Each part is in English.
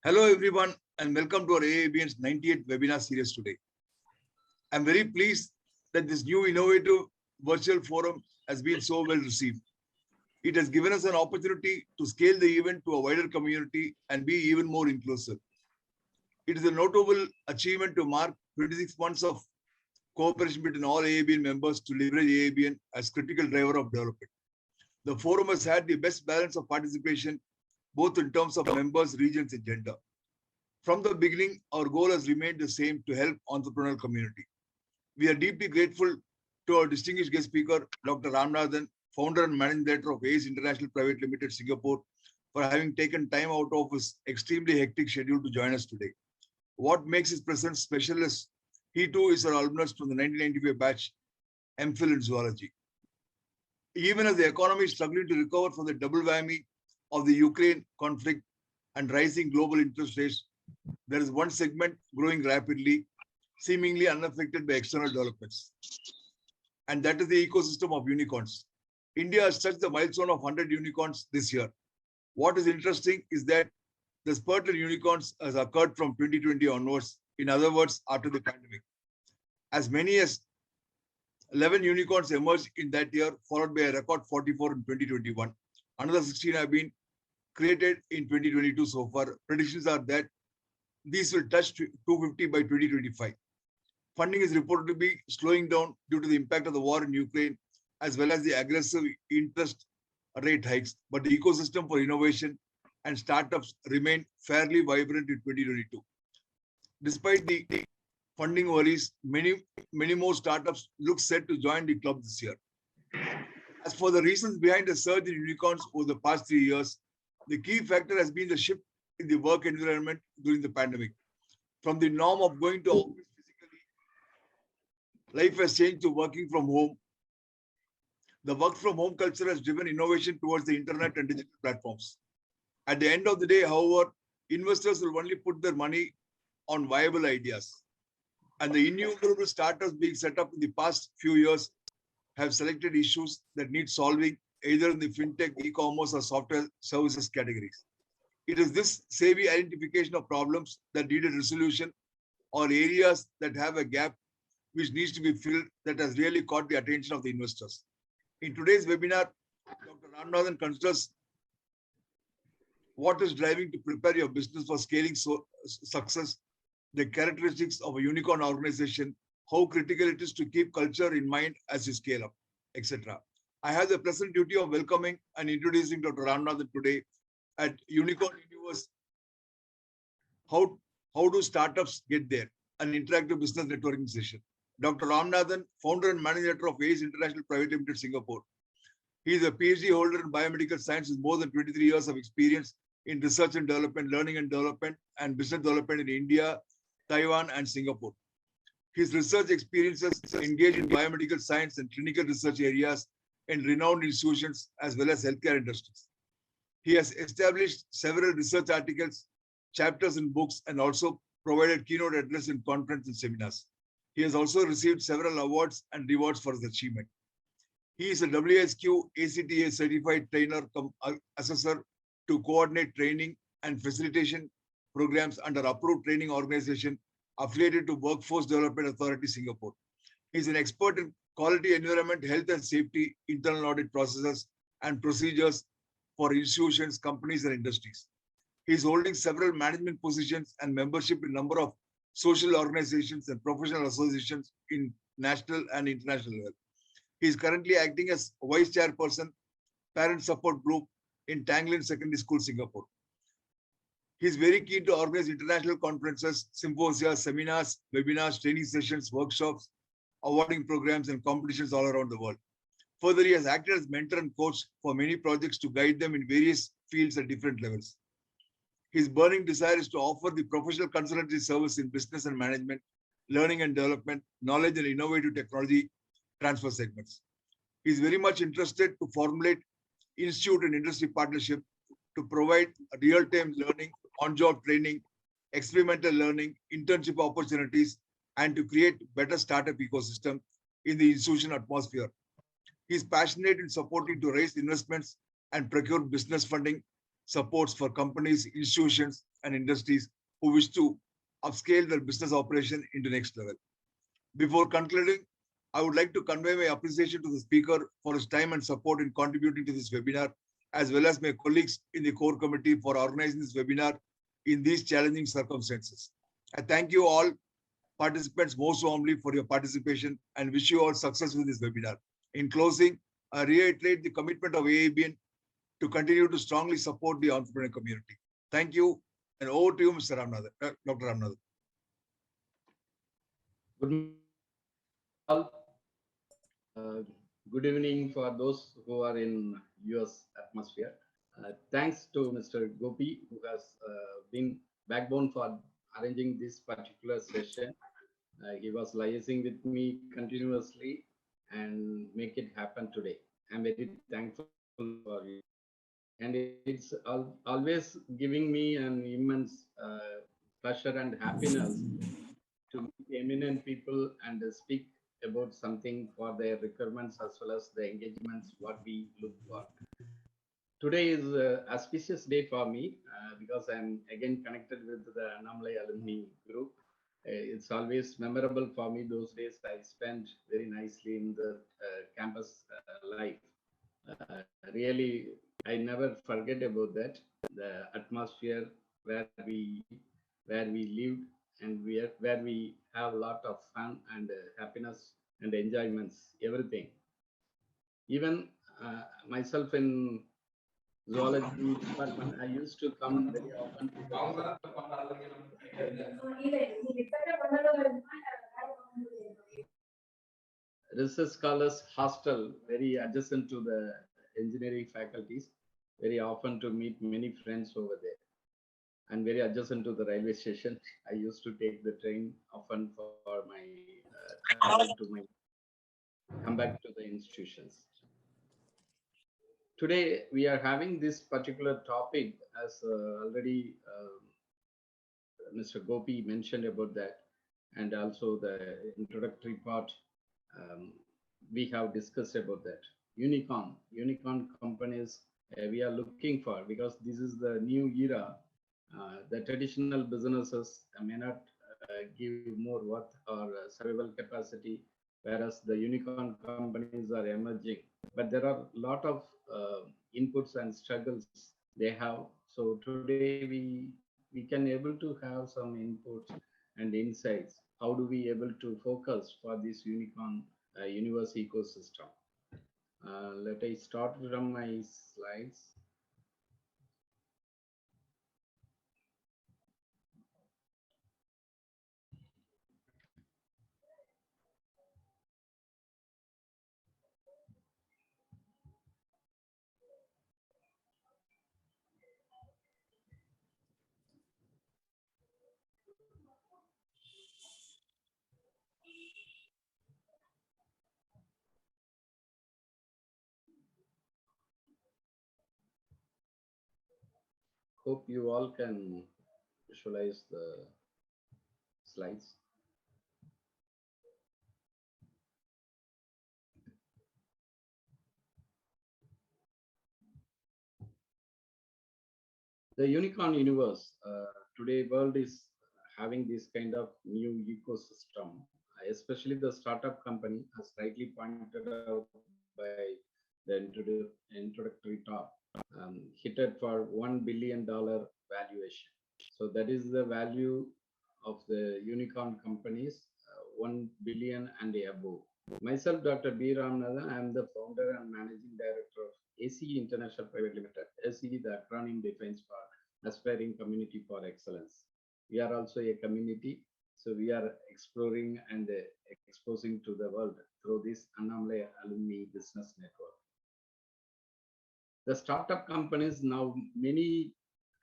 Hello everyone and welcome to our AABN's 98th webinar series today. I'm very pleased that this new innovative virtual forum has been so well received. It has given us an opportunity to scale the event to a wider community and be even more inclusive. It is a notable achievement to mark 26 months of cooperation between all AABN members to leverage AABN as critical driver of development. The forum has had the best balance of participation, both in terms of members, regions, and gender. From the beginning, our goal has remained the same to help entrepreneurial community. We are deeply grateful to our distinguished guest speaker, Dr. Ramanathan, founder and managing director of ACE International Private Limited, Singapore, for having taken time out of his extremely hectic schedule to join us today. What makes his presence special is he too is an alumnus from the 1995 batch, MPhil in zoology. Even as the economy is struggling to recover from the double whammy of the Ukraine conflict and rising global interest rates, there is one segment growing rapidly, seemingly unaffected by external developments. And that is the ecosystem of unicorns. India has touched the milestone of 100 unicorns this year. What is interesting is that the spurt in unicorns has occurred from 2020 onwards, in other words, after the pandemic. As many as 11 unicorns emerged in that year, followed by a record 44 in 2021. Another 16 have been created in 2022 so far. Predictions are that these will touch 250 by 2025. Funding is reported to be slowing down due to the impact of the war in Ukraine, as well as the aggressive interest rate hikes. But the ecosystem for innovation and startups remain fairly vibrant in 2022. Despite the funding worries, many more startups look set to join the club this year. As for the reasons behind the surge in unicorns over the past 3 years, the key factor has been the shift in the work environment during the pandemic. From the norm of going to office physically, life has changed to working from home. The work from home culture has driven innovation towards the internet and digital platforms. At the end of the day, however, investors will only put their money on viable ideas. And the innumerable startups being set up in the past few years have selected issues that need solving either in the fintech, e-commerce, or software services categories. It is this savvy identification of problems that needed resolution or areas that have a gap which needs to be filled that has really caught the attention of the investors. In today's webinar, Dr. Ramanathan considers what is driving to prepare your business for scaling success, the characteristics of a unicorn organization, how critical it is to keep culture in mind as you scale up, etc. I have the pleasant duty of welcoming and introducing Dr. Ramanathan today at Unicorn Universe. How do startups get there? An interactive business networking session. Dr. Ramanathan, founder and managing director of ACE International Private Limited, Singapore. He is a PhD holder in biomedical science with more than 23 years of experience in research and development, learning and development, and business development in India, Taiwan, and Singapore. His research experiences engage in biomedical science and clinical research areas in renowned institutions as well as healthcare industries. He has established several research articles, chapters in books, and also provided keynote address in conferences and seminars. He has also received several awards and rewards for his achievement. He is a WSQ ACTA certified trainer assessor to coordinate training and facilitation programs under approved training organization affiliated to Workforce Development Authority, Singapore. He is an expert in quality environment, health and safety, internal audit processes, and procedures for institutions, companies, and industries. He is holding several management positions and membership in a number of social organizations and professional associations in national and international level. He is currently acting as Vice Chairperson, Parent Support Group in Tanglin Secondary School, Singapore. He is very keen to organize international conferences, symposia, seminars, webinars, training sessions, workshops, awarding programs, and competitions all around the world. Further, he has acted as mentor and coach for many projects to guide them in various fields at different levels. His burning desire is to offer the professional consultancy service in business and management, learning and development, knowledge and innovative technology transfer segments. He is very much interested to formulate institute and industry partnership to provide real-time learning, on-job training, experimental learning, internship opportunities, and to create better startup ecosystem in the institution atmosphere. He is passionate in supporting to raise investments and procure business funding supports for companies, institutions, and industries who wish to upscale their business operation into next level. Before concluding, I would like to convey my appreciation to the speaker for his time and support in contributing to this webinar, as well as my colleagues in the core committee for organizing this webinar in these challenging circumstances. I thank you all participants most warmly for your participation and wish you all success with this webinar. In closing, I reiterate the commitment of AABN to continue to strongly support the entrepreneur community. Thank you, and over to you, Mr. Ramanathan, Dr. Ramanathan. Good all. Good evening for those who are in US atmosphere. Thanks to Mr. Gopi, who has been backbone for arranging this particular session. He was liaising with me continuously and make it happen today. I'm very thankful for you. And it's always giving me an immense pleasure and happiness to meet eminent people and speak about something for their requirements as well as the engagements what we look for. Today is an auspicious day for me because I'm again connected with the Anomaly alumni group. It's always memorable for me. Those days I spent very nicely in the campus life. Really, I never forget about that. The atmosphere where we lived and where we have a lot of fun and happiness and enjoyments, everything. Even myself in zoology department, I used to come very often to the research scholars hostel, very adjacent to the engineering faculties, very often to meet many friends over there, and very adjacent to the railway station. I used to take the train often for my travel to my come back to the institutions. Today we are having this particular topic as already Mr. Gopi mentioned about that, and also the introductory part we have discussed about that. Unicorn companies we are looking for because this is the new era. The traditional businesses may not give more worth or survival capacity, whereas the unicorn companies are emerging. But there are a lot of inputs and struggles they have. So today we can able to have some inputs and insights. How do we able to focus for this unicorn universe ecosystem? Let I start from my slides. Hope you all can visualize the slides. The unicorn universe, today world is having this kind of new ecosystem, especially the startup company, as rightly pointed out by the introductory talk, hit it for $1 billion valuation. So that is the value of the unicorn companies, 1 billion and above. Myself, Dr. B. Ramanathan, I am the founder and managing director of ACE International Private Limited. ACE, the acronym defines for Aspiring Community for Excellence. We are also a community, so we are exploring and exposing to the world through this Anomaly Alumni Business Network. The startup companies now, many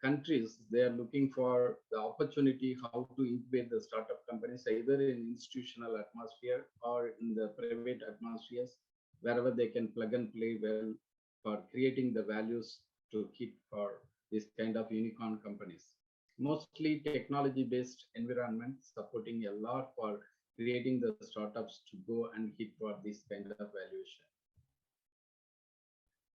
countries, they are looking for the opportunity how to incubate the startup companies either in institutional atmosphere or in the private atmospheres, wherever they can plug and play well for creating the values to keep for this kind of unicorn companies. Mostly technology based environment supporting a lot for creating the startups to go and hit for this kind of valuation.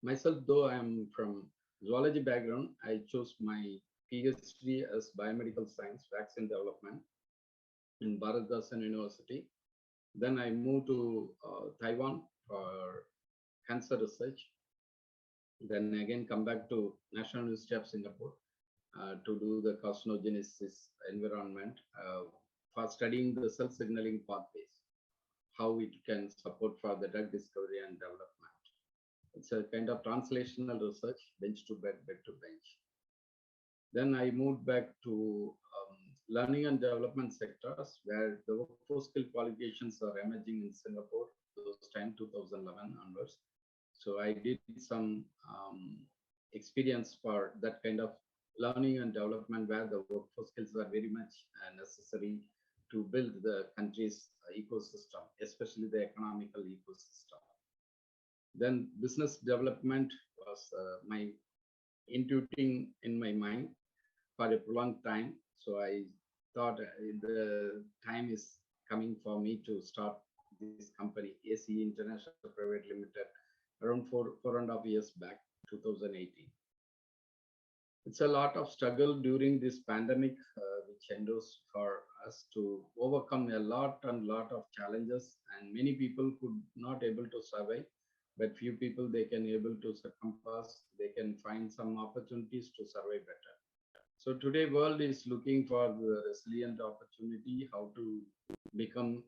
Myself, though I am from zoology background, I chose my PhD as biomedical science, vaccine development in Bharatdasan University. Then I moved to Taiwan for cancer research. Then again come back to National University of Singapore to do the carcinogenesis environment for studying the cell signaling pathways, how it can support for the drug discovery and development. It's a kind of translational research, bench to bed, bed to bench. Then I moved back to learning and development sectors where the workforce skill qualifications are emerging in Singapore, those time 2011 onwards. So I did some experience for that kind of learning and development where the workforce skills are very much necessary to build the country's ecosystem, especially the economical ecosystem. Then business development was my intuiting in my mind for a prolonged time. So I thought the time is coming for me to start this company, ACE International Private Limited, around 4.5 years back, 2018. It's a lot of struggle during this pandemic, which endorsed for us to overcome a lot of challenges, and many people could not able to survive, but few people they can able to circumpass, they can find some opportunities to survive better. So today world is looking for the resilient opportunity, how to become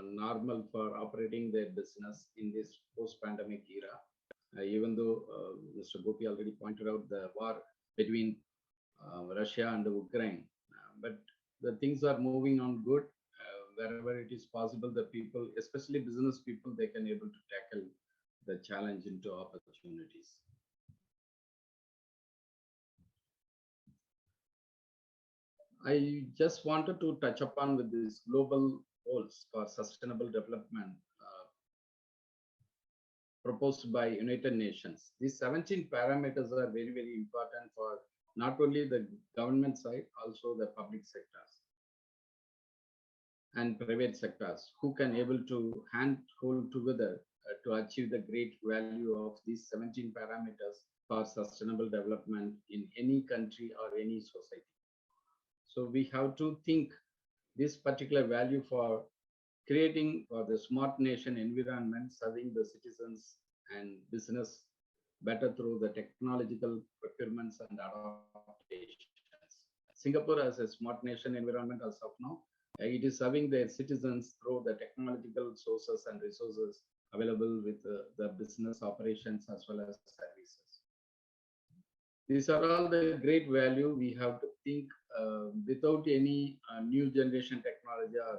normal for operating their business in this post-pandemic era. Even though Mr. Gopi already pointed out the war between Russia and Ukraine, but the things are moving on good. Wherever it is possible, the people, especially business people, they can able to tackle the challenge into opportunities. I just wanted to touch upon with these global goals for sustainable development proposed by United Nations. These 17 parameters are very, very important for not only the government side, also the public sectors and private sectors who can able to hand hold together to achieve the great value of these 17 parameters for sustainable development in any country or any society. So we have to think this particular value for creating for the smart nation environment, serving the citizens and business better through the technological procurements and adaptations. Singapore as a smart nation environment as of now, it is serving their citizens through the technological sources and resources available with the business operations as well as services. These are all the great value we have to think without any new generation technology or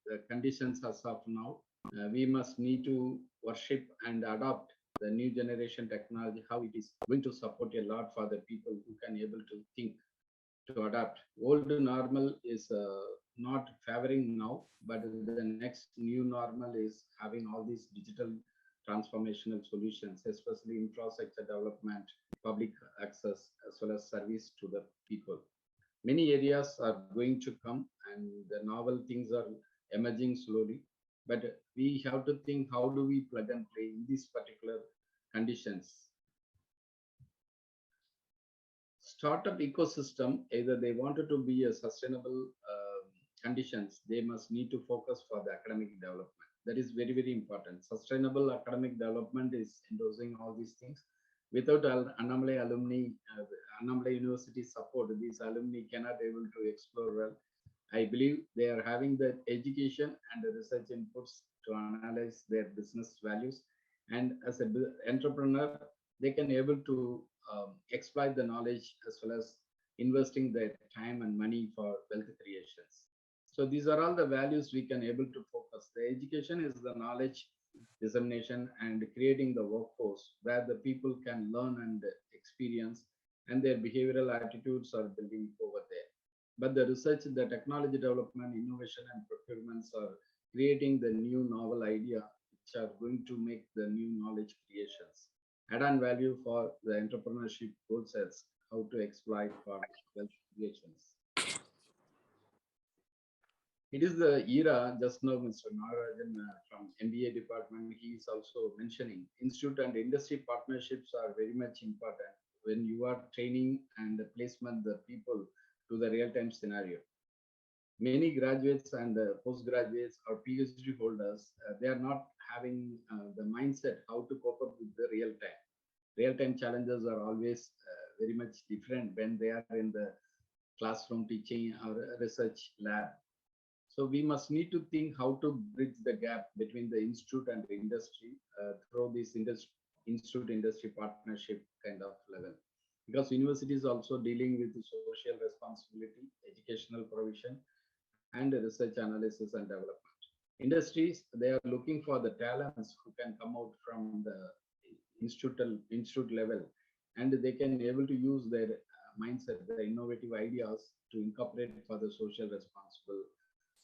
the conditions as of now. We must need to worship and adopt the new generation technology, how it is going to support a lot for the people who can able to think to adapt. Old normal is not favoring now, but the next new normal is having all these digital transformational solutions, especially infrastructure development, public access, as well as service to the people. Many areas are going to come and the novel things are emerging slowly, but we have to think how do we plug and play in these particular conditions. Startup ecosystem, either they wanted to be a sustainable conditions, they must need to focus for the academic development. That is very, very important. Sustainable academic development is endorsing all these things. Without Annamalai alumni, Annamalai University support, these alumni cannot able to explore well. I believe they are having the education and the research inputs to analyze their business values. And as an entrepreneur, they can able to exploit the knowledge as well as investing their time and money for wealth creations. So these are all the values we can able to focus. The education is the knowledge dissemination and creating the workforce where the people can learn and experience and their behavioral attitudes are building over there. But the research, the technology development, innovation and procurements are creating the new novel idea which are going to make the new knowledge creations. Add-on value for the entrepreneurship goal sets, how to exploit for wealth creations. It is the era, just now Mr. Narajan from MBA department, he is also mentioning institute and industry partnerships are very much important. when you are training and placement the people to the real-time scenario. Many graduates and postgraduates or PhD holders, they are not having the mindset how to cope up with the real time. Real time challenges are always very much different when they are in the classroom teaching or research lab. So we must need to think how to bridge the gap between the institute and the industry through this institute industry partnership kind of level. Because universities also dealing with the social responsibility, educational provision, and research analysis and development. Industries, they are looking for the talents who can come out from the institute level, and they can able to use their mindset, the innovative ideas to incorporate for the social responsible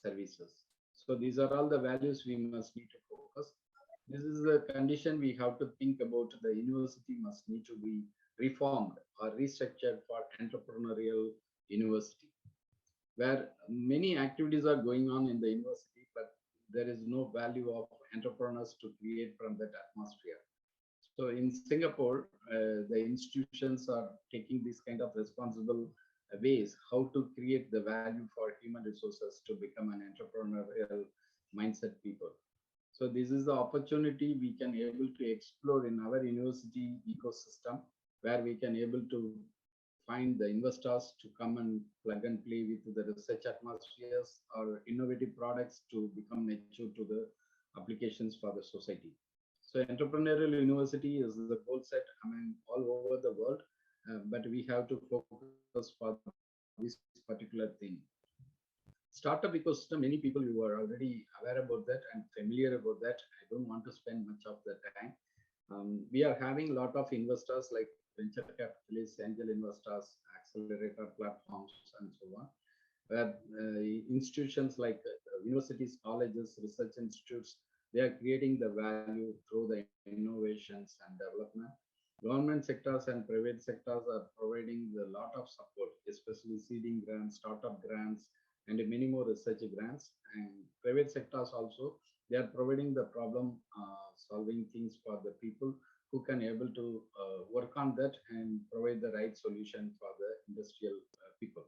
services. So these are all the values we must need to focus. This is the condition we have to think about. The university must need to be reformed or restructured for entrepreneurial university, where many activities are going on in the university, but there is no value of entrepreneurs to create from that atmosphere. So in Singapore, the institutions are taking this kind of responsible ways how to create the value for human resources to become an entrepreneurial mindset people. So this is the opportunity we can able to explore in our university ecosystem, where we can able to find the investors to come and plug and play with the research atmospheres or innovative products to become mature to the applications for the society. So entrepreneurial university is the goal set among all over the world, but we have to focus for this particular thing. Startup ecosystem, many people you are already aware about that and familiar about that. I don't want to spend much of the time. We are having a lot of investors like venture capitalists, angel investors, accelerator platforms, and so on, where institutions like universities, colleges, research institutes, they are creating the value through the innovations and development. Government sectors and private sectors are providing a lot of support, especially seeding grants, startup grants, and many more research grants. And private sectors also, they are providing the problem solving things for the people who can able to work on that and provide the right solution for the industrial people.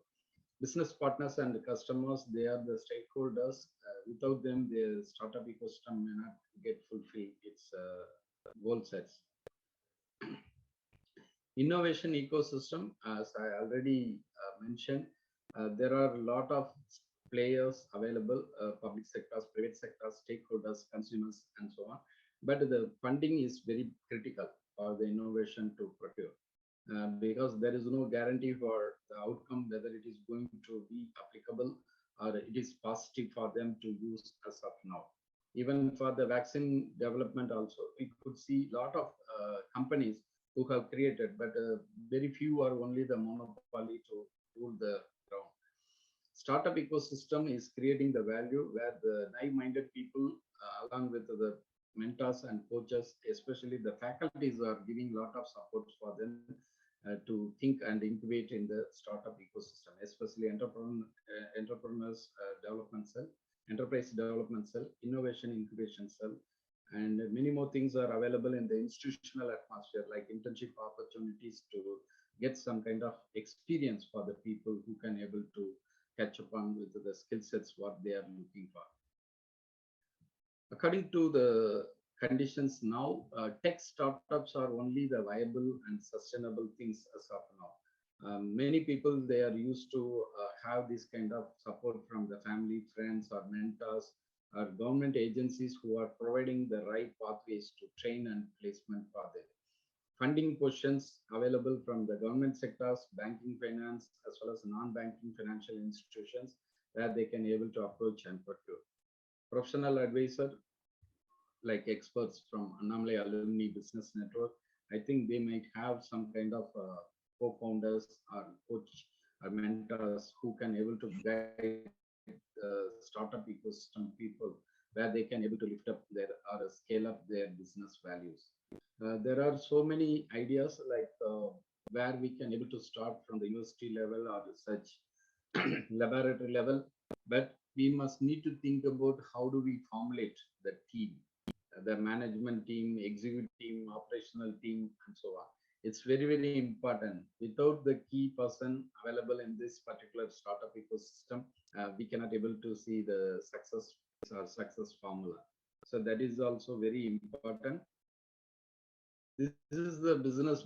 Business partners and customers, they are the stakeholders. Without them, the startup ecosystem may not get fulfill its goal sets. Innovation ecosystem, as I already mentioned, there are a lot of players available, public sectors, private sectors, stakeholders, consumers, and so on. But the funding is very critical for the innovation to procure, because there is no guarantee for the outcome, whether it is going to be applicable or it is positive for them to use as of now. Even for the vaccine development also, we could see a lot of companies who have created, but very few are only the monopoly to rule the ground. Startup ecosystem is creating the value where the naive-minded people, along with the mentors and coaches, especially the faculties, are giving a lot of support for them to think and incubate in the startup ecosystem, especially entrepreneurs development cell, enterprise development cell, innovation incubation cell, and many more things are available in the institutional atmosphere, like internship opportunities to get some kind of experience for the people who can able to catch up on with the skill sets what they are looking for. According to the conditions now, tech startups are only the viable and sustainable things as of now. Many people, they are used to have this kind of support from the family, friends, or mentors, or government agencies who are providing the right pathways to train and placement for them. Funding positions available from the government sectors, banking, finance, as well as non-banking financial institutions, where they can able to approach and procure. Professional advisor, like experts from Anomaly Alumni Business Network, I think they might have some kind of co-founders or coach or mentors who can able to guide startup ecosystem people, where they can able to lift up their or scale up their business values. There are so many ideas like where we can able to start from the university level or research laboratory level, but we must need to think about how do we formulate the team, the management team, executive team, operational team, and so on. It's very, very important. Without the key person available in this particular startup ecosystem, we cannot able to see the success or success formula. So that is also very important. This is the business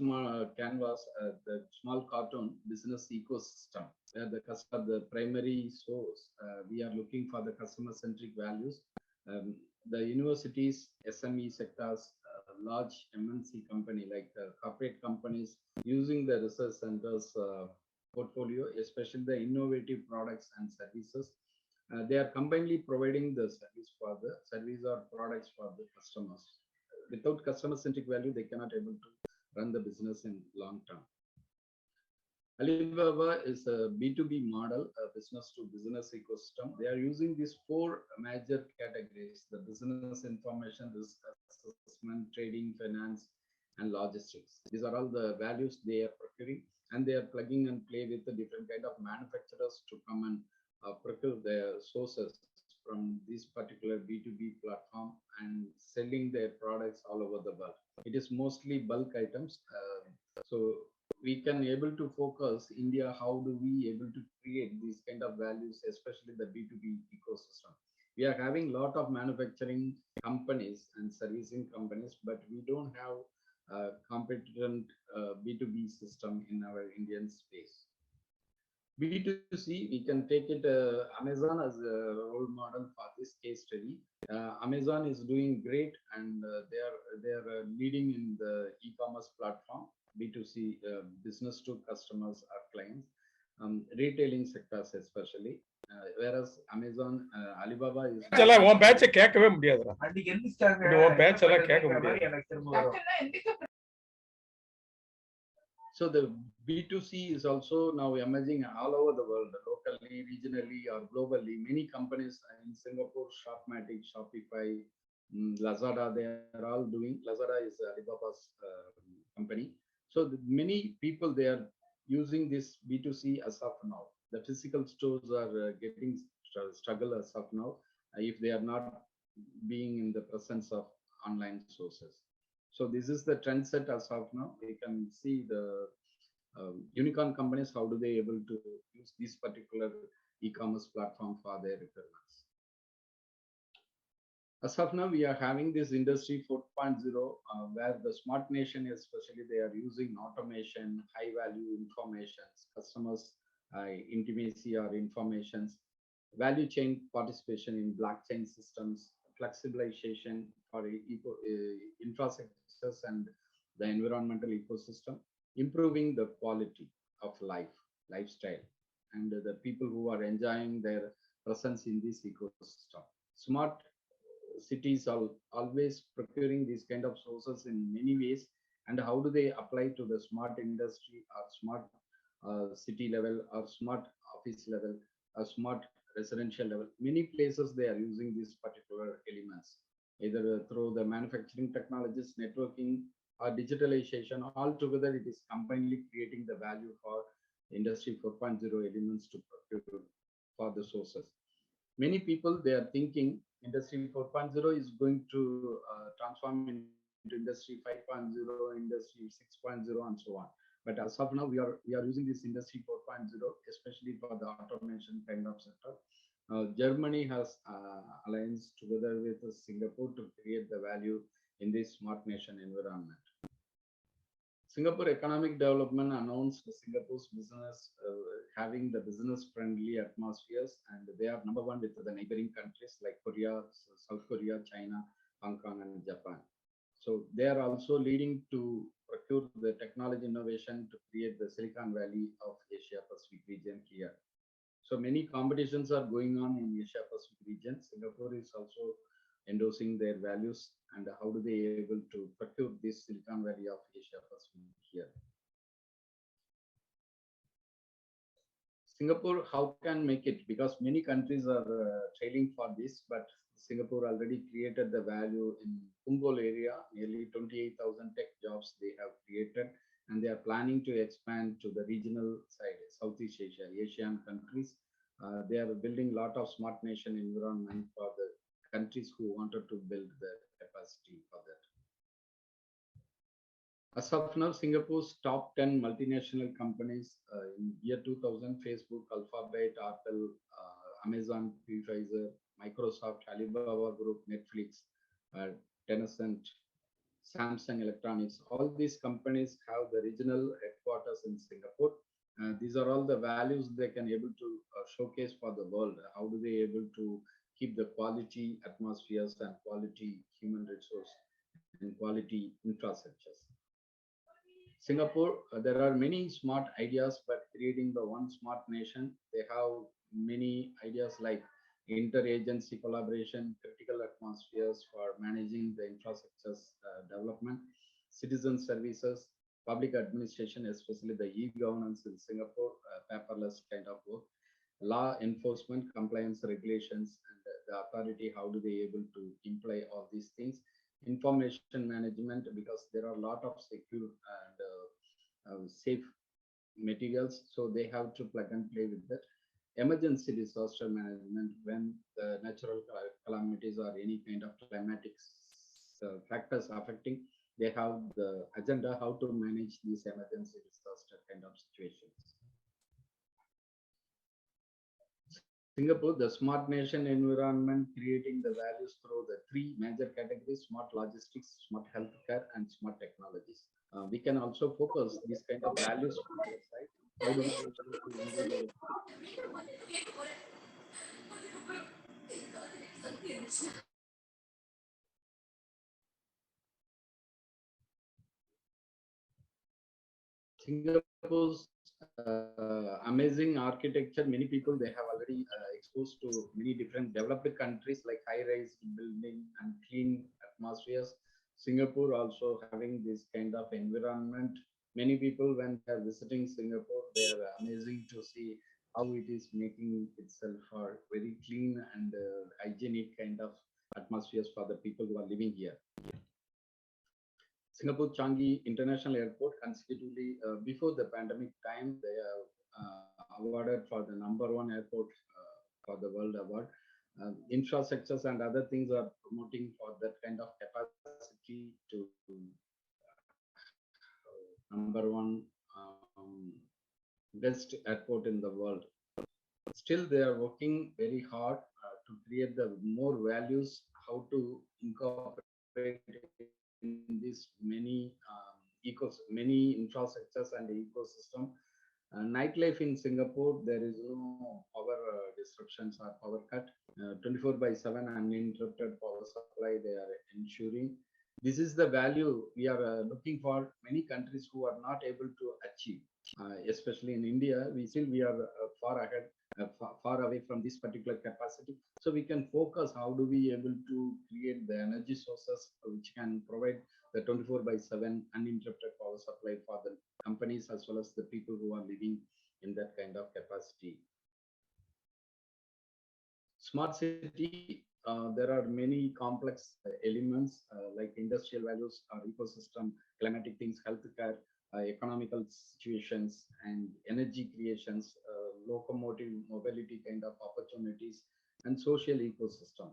canvas, the small cartoon business ecosystem, where the customer, the primary source. We are looking for the customer-centric values. The universities, SME sectors, large MNC company like corporate companies using the research centers portfolio, especially the innovative products and services. They are combinedly providing the service or products for the customers. Without customer centric value, they cannot able to run the business in long term. Alibaba is a B2B model, a business to business ecosystem. They are using these four major categories: the business information, risk assessment, trading, finance, and logistics. These are all the values they are procuring, and they are plugging and play with the different kind of manufacturers to come and procure their sources from this particular B2B platform and selling their products all over the world. It is mostly bulk items. So we can able to focus India, how do we able to create these kind of values, especially the B2B ecosystem. We are having a lot of manufacturing companies and servicing companies, but we don't have a competent B2B system in our Indian space. B2C, we can take it Amazon as a role model for this case study. Amazon is doing great, and they are leading in the e-commerce platform, B2C, business to customers or clients, retailing sectors especially. Whereas Amazon, Alibaba is உன் பேச்ச கேட்கவே முடியாதுடா. உன் பேச்செல்லாம் கேட்க முடியாது. So the B2C is also now emerging all over the world, locally, regionally, or globally. Many companies in Singapore, Shopmatic, Shopify, Lazada, they are all doing. Lazada is Alibaba's company. So many people, they are using this B2C as of now. The physical stores are getting struggle as of now if they are not being in the presence of online sources. So this is the trend set as of now. We can see the unicorn companies, how do they able to use this particular e-commerce platform for their requirements. As of now, we are having this industry 4.0 where the smart nation, especially, they are using automation, high value informations, customers intimacy or informations, value chain participation in blockchain systems, flexibilization for infrastructures and the environmental ecosystem, improving the quality of lifestyle, and the people who are enjoying their presence in this ecosystem. Smart cities are always procuring these kind of sources in many ways, and how do they apply to the smart industry or smart city level or smart office level or smart residential level. Many places they are using these particular elements, either through the manufacturing technologies, networking, or digitalization. All together, it is combinedly creating the value for industry 4.0 elements to procure for the sources. Many people, they are thinking industry 4.0 is going to transform into industry 5.0, industry 6.0, and so on. But as of now, we are using this industry 4.0, especially for the automation kind of sector. Germany has alliance together with Singapore to create the value in this smart nation environment. Singapore Economic Development announced Singapore's business having the business-friendly atmospheres, and they are number one with the neighboring countries like Korea, South Korea, China, Hong Kong, and Japan. So they are also leading to procure the technology innovation to create the Silicon Valley of Asia Pacific region here. So many competitions are going on in Asia Pacific region. Singapore is also endorsing their values, and how do they able to procure this Silicon Valley of Asia Pacific here. Singapore, how can make it? Because many countries are trailing for this, but Singapore already created the value in Punggol area. Nearly 28,000 tech jobs they have created, and they are planning to expand to the regional side, Southeast Asia, Asian countries. They are building a lot of smart nation environment for the countries who wanted to build the capacity for that. As of now, Singapore's top 10 multinational companies in year 2000, Facebook, Alphabet, Apple, Amazon, Pfizer, Microsoft, Alibaba Group, Netflix, uh, Tencent, Samsung Electronics, all these companies have the regional headquarters in Singapore. These are all the values they can able to showcase for the world. How do they able to keep the quality atmospheres and quality human resource and quality infrastructures? Singapore, there are many smart ideas, but creating the one smart nation, they have many ideas like interagency collaboration, critical atmospheres for managing the infrastructure's development, citizen services, public administration, especially the e-governance in Singapore, paperless kind of work, law enforcement, compliance regulations, and the authority, how do they able to imply all these things, information management, because there are a lot of secure and safe materials, so they have to plug and play with that. Emergency disaster management, when the natural calamities or any kind of climatic factors affecting, they have the agenda how to manage these emergency disaster kind of situations. Singapore, the smart nation environment, creating the values through the three major categories: smart logistics, smart healthcare, and smart technologies. We can also focus these kind of values from our side. How do we able to engage our Singapore's amazing architecture? Many people they have already exposed to many different developed countries like high-rise building and clean atmospheres. Singapore also having this kind of environment. Many people when they are visiting Singapore, they are amazing to see how it is making itself for very clean and hygienic kind of atmospheres for the people who are living here. Singapore Changi International Airport consecutively before the pandemic time, they are awarded for the #1 airport for the world award. Infrastructures and other things are promoting for that kind of capacity to #1 best airport in the world. Still, they are working very hard to create the more values, how to incorporate in this many infrastructures and ecosystem. Nightlife in Singapore, there is no power disruptions or power cut. 24 by 7 uninterrupted power supply they are ensuring. This is the value we are looking for many countries who are not able to achieve. Especially in India, we are far ahead, far away from this particular capacity. So we can focus how do we able to create the energy sources which can provide the 24 by 7 uninterrupted power supply for the companies as well as the people who are living in that kind of capacity. Smart city, there are many complex elements like industrial values or ecosystem, climatic things, healthcare, economical situations, and energy creations, locomotive mobility kind of opportunities, and social ecosystem.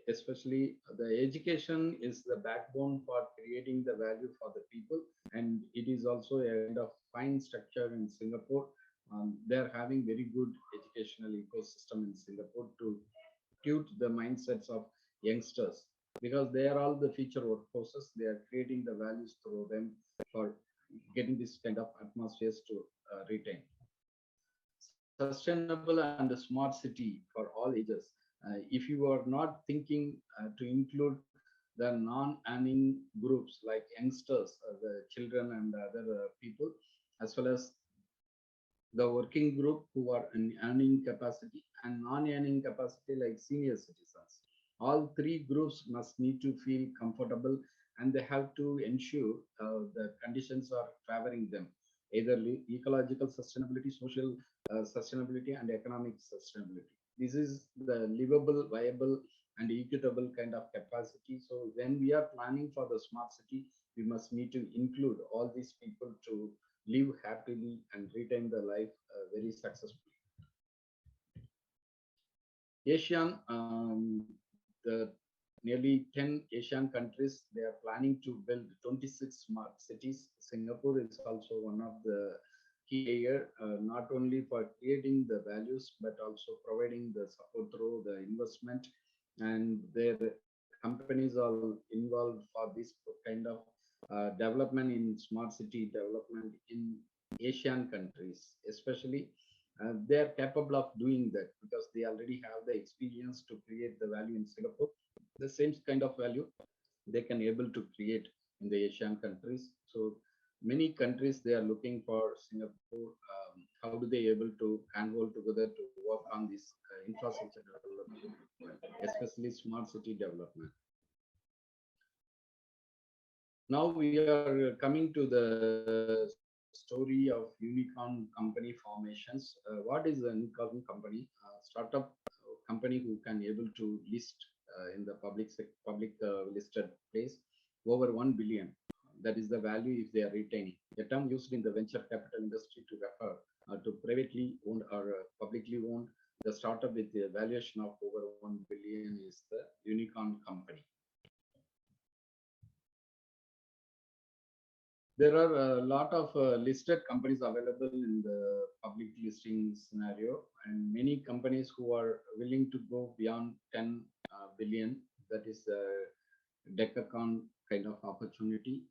Especially the education is the backbone for creating the value for the people, and it is also a kind of fine structure in Singapore. They're having very good educational ecosystem in Singapore to tune the mindsets of youngsters, because they are all the future workforces. They are creating the values through them for getting this kind of atmospheres to retain. Sustainable and smart city for all ages. If you are not thinking to include the non-earning groups like youngsters, the children and other people, as well as the working group who are in earning capacity and non-earning capacity like senior citizens. All three groups must need to feel comfortable, and they have to ensure the conditions are favoring them, either ecological sustainability, social sustainability, and economic sustainability. This is the livable, viable, and equitable kind of capacity. So when we are planning for the smart city, we must need to include all these people to live happily and retain the life very successfully. ASEAN, the nearly 10 Asian countries. They are planning to build 26 smart cities. Singapore is also one of the key player, not only for creating the values, but also providing the support through the investment. And their companies are involved for this kind of development in smart city development in Asian countries, especially. They are capable of doing that because they already have the experience to create the value in Singapore. The same kind of value they can able to create in the Asian countries. So many countries they are looking for Singapore. How do they able to handhold together to work on this infrastructure development, especially smart city development? Now we are coming to the story of unicorn company formations. What is a unicorn company? Startup company who can able to list in the public listed place over 1 billion. That is the value if they are retaining. The term used in the venture capital industry to refer to privately owned or publicly owned the startup with the valuation of over 1 billion is the unicorn company. There are a lot of listed companies available in the public listing scenario, and many companies who are willing to go beyond 10 billion. That is the decacorn kind of opportunity.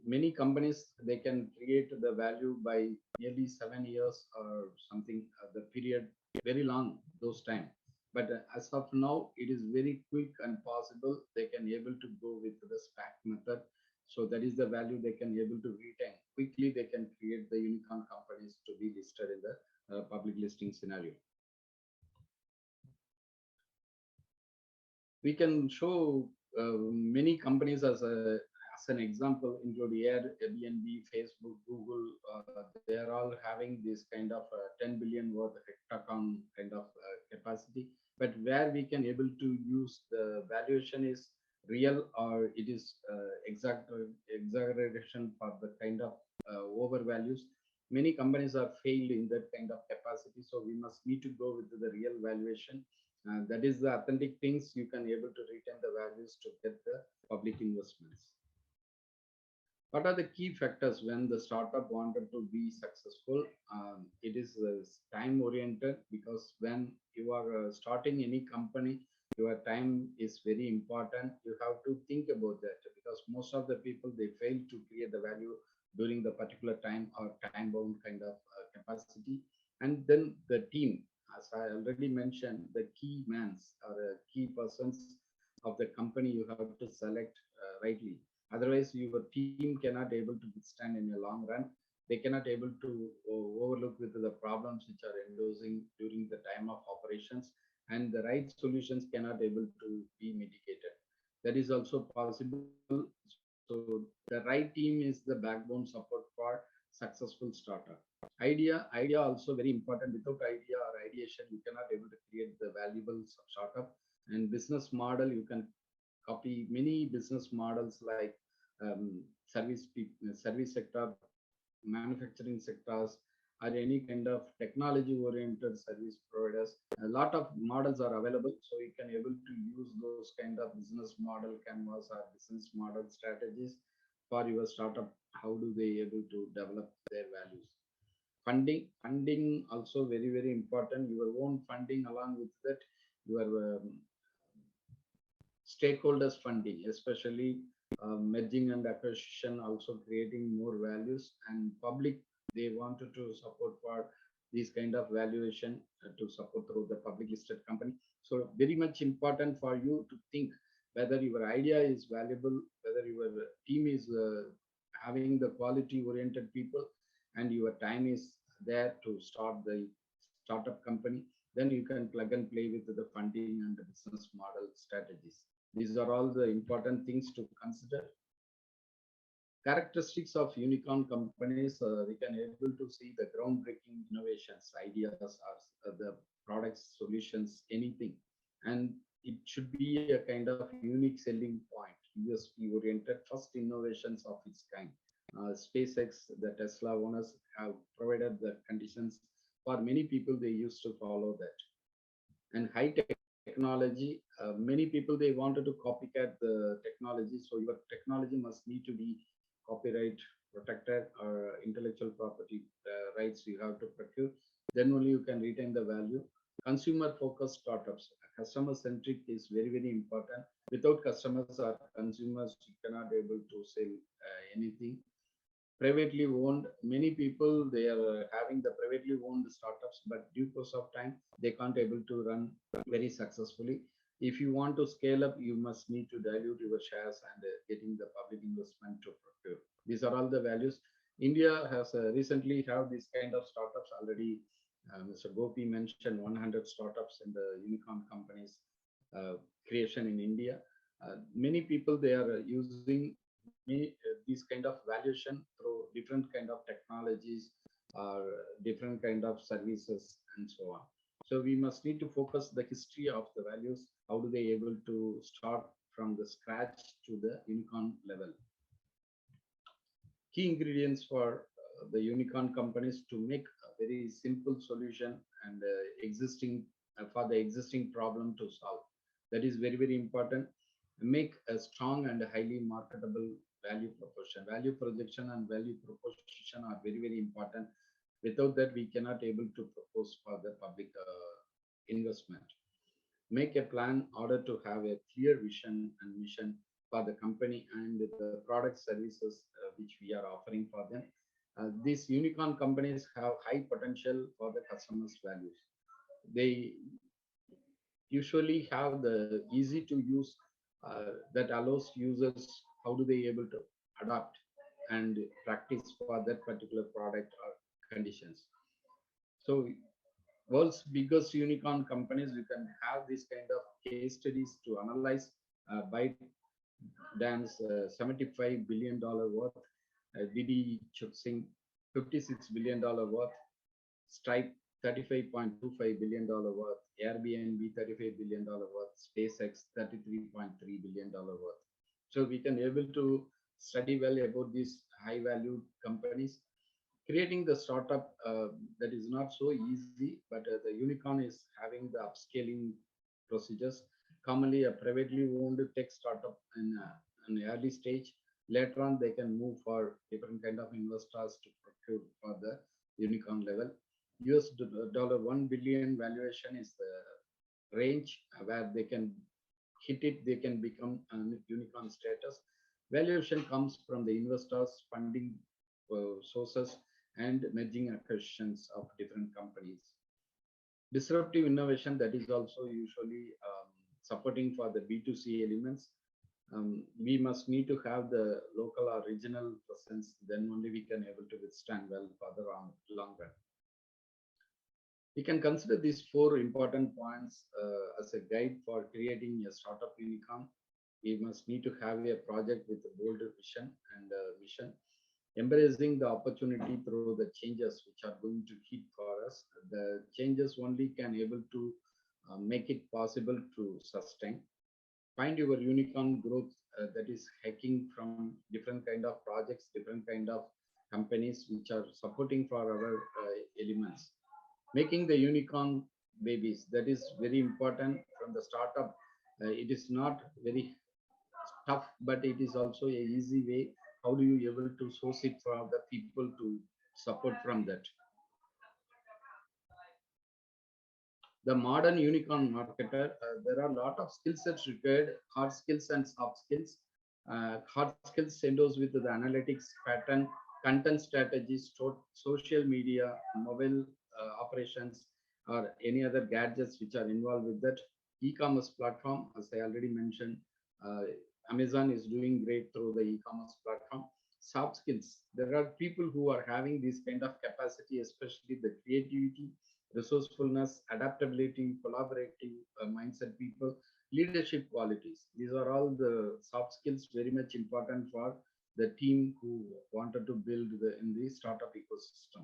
Many companies they can create the value by nearly 7 years or something. The period very long those time, but as of now, it is very quick and possible. They can able to go with the SPAC method. So that is the value they can able to retain. Quickly, they can create the unicorn companies to be listed in the public listing scenario. We can show many companies as an example, include Airbnb, Facebook, Google. They are all having this kind of 10 billion worth of hectacon kind of capacity. But where we can able to use the valuation is real or it is exaggeration for the kind of over values. Many companies are failed in that kind of capacity, so we must need to go with the real valuation. That is the authentic things you can able to retain the values to get the public investments. What are the key factors when the startup wanted to be successful? It is time oriented, because when you are starting any company, your time is very important. You have to think about that, because most of the people they fail to create the value during the particular time or time bound kind of capacity. And then the team, as I already mentioned, the key mans or key persons of the company you have to select rightly. Otherwise, your team cannot able to withstand in a long run. They cannot able to overlook with the problems which are endorsing during the time of operations, and the right solutions cannot able to be mitigated. That is also possible. So the right team is the backbone support for successful startup. Idea also very important. Without idea or ideation, you cannot able to create the valuable startup. And business model, you can copy many business models like service sector, manufacturing sectors, or any kind of technology oriented service providers. A lot of models are available, so you can able to use those kind of business model canvas or business model strategies for your startup. How do they able to develop their values? Funding also very important. Your own funding, along with that your stakeholders funding, especially merging and acquisition, also creating more values. And public, they wanted to support for these kind of valuation to support through the public listed company. So very much important for you to think whether your idea is valuable, whether your team is having the quality oriented people, and your time is there to start the startup company. Then you can plug and play with the funding and the business model strategies. These are all the important things to consider. Characteristics of unicorn companies, we can able to see the groundbreaking innovations, ideas, or the products, solutions, anything. And it should be a kind of unique selling point, USP oriented, first innovations of its kind. SpaceX, the Tesla owners have provided the conditions for many people, they used to follow that. And high technology technology. Many people, they wanted to copycat the technology. So your technology must need to be copyright protected or intellectual property rights you have to procure. Then only you can retain the value. Consumer focused startups, customer centric is very, very important. Without customers or consumers, you cannot able to sell anything. Privately owned, many people, they are having the privately owned startups, but due course of time they can't able to run very successfully. If you want to scale up, you must need to dilute your shares and getting the public investment to procure. These are all the values. India has recently have this kind of startups already. Mr. Gopi mentioned 100 startups in the unicorn companies creation in India. Many people, they are using this kind of valuation through different kind of technologies or different kind of services and so on. So we must need to focus the history of the values. How do they able to start from the scratch to the unicorn level? Key ingredients for the unicorn companies to make a very simple solution and existing for the existing problem to solve. That is very, very important. Make a strong and highly marketable value proposition. Value projection and value proposition are very, very important. Without that, we cannot able to propose for the public investment. Make a plan in order to have a clear vision and mission for the company and the product services which we are offering for them. These unicorn companies have high potential for the customers' values. They usually have the easy to use that allows users how do they able to adapt and practice for that particular product or conditions. So world's biggest unicorn companies, we can have this kind of case studies to analyze. ByteDance, $75 billion worth, Didi Chuxing, $56 billion worth, Stripe, $35.25 billion worth, Airbnb, $35 billion worth, SpaceX, $33.3 billion worth. So we can able to study well about these high value companies. Creating the startup that is not so easy, but the unicorn is having the upscaling procedures. Commonly, a privately owned tech startup in an early stage. Later on, they can move for different kind of investors to procure for the unicorn level. US $1 billion valuation is the range where they can hit it, they can become a unicorn status. Valuation comes from the investors, funding sources, and merging acquisitions of different companies. Disruptive innovation, that is also usually supporting for the B2C elements. We must need to have the local or regional presence, then only we can able to withstand well for the long run. We can consider these 4 important points as a guide for creating a startup unicorn. We must need to have a project with a bold vision and mission, embracing the opportunity through the changes which are going to hit for us. The changes only can able to make it possible to sustain. Find your unicorn growth that is hacking from different kind of projects, different kind of companies which are supporting for our elements. Making the unicorn babies, that is very important from the startup. It is not very tough, but it is also a easy way. How do you able to source it for the people to support from that? The modern unicorn marketer, there are a lot of skill sets required, hard skills and soft skills. Hard skills endows with the analytics pattern, content strategies, social media, mobile operations, or any other gadgets which are involved with that. E-commerce platform, as I already mentioned, Amazon is doing great through the e-commerce platform. Soft skills, there are people who are having this kind of capacity, especially the creativity, resourcefulness, adaptability, collaborative mindset people, leadership qualities. These are all the soft skills very much important for the team who wanted to build in the startup ecosystem.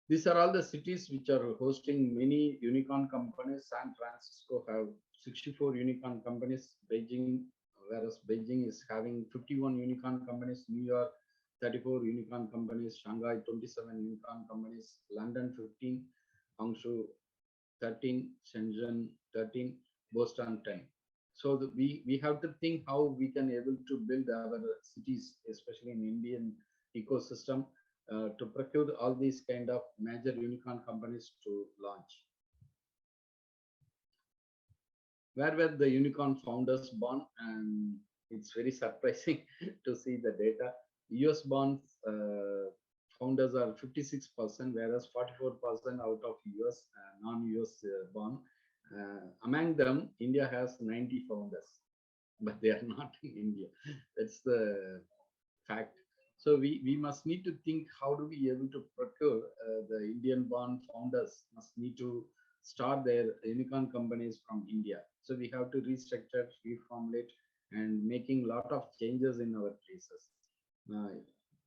These are all the cities which are hosting many unicorn companies. San Francisco have 64 unicorn companies. Beijing, whereas Beijing is having 51 unicorn companies. New York, 34 unicorn companies. Shanghai, 27 unicorn companies. London, 15. Hangzhou, 13 Shenzhen, 13 Boston 10. So we have to think how we can able to build our cities, especially in Indian ecosystem, to procure all these kind of major unicorn companies to launch. Where were the unicorn founders born? And it's very surprising to see the data. US born founders are 56%, whereas 44% out of US non-US born. Among them, India has 90 founders, but they are not in India. That's the fact. So we must need to think how do we able to procure the Indian born founders must need to start their unicorn companies from India. So we have to restructure, reformulate, and making lot of changes in our places.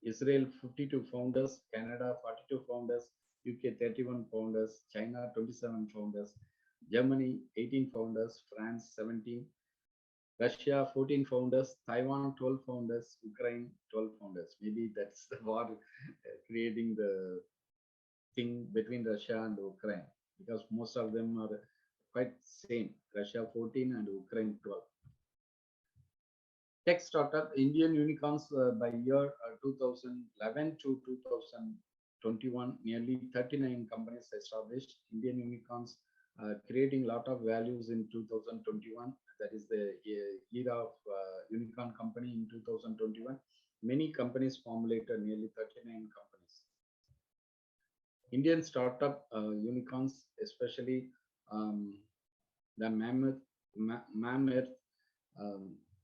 Israel 52 founders, Canada 42 founders, UK 31 founders, China 27 founders, Germany 18 founders, France 17, Russia 14 founders, Taiwan 12 founders, Ukraine 12 founders. Maybe that's the war creating the thing between Russia and Ukraine, because most of them are quite same. Russia 14 and Ukraine 12. Tech startup, Indian unicorns by year 2011 to 2021, nearly 39 companies established. Indian unicorns creating a lot of values in 2021. That is the era of unicorn company in 2021. Many companies formulated, nearly 39 companies. Indian startup unicorns, especially the mammoth,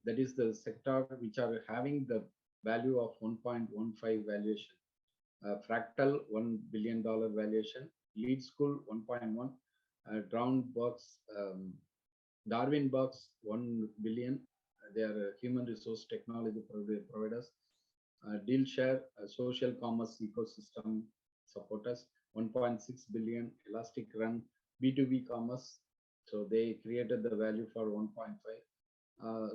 that is the sector which are having the value of 1.15 valuation. Fractal $1 billion valuation, Lead School 1.1, Darwin Box 1 billion. They are human resource technology providers. Dealshare, social commerce ecosystem supporters 1.6 billion. Elastic Run B2B commerce. So they created the value for 1.5.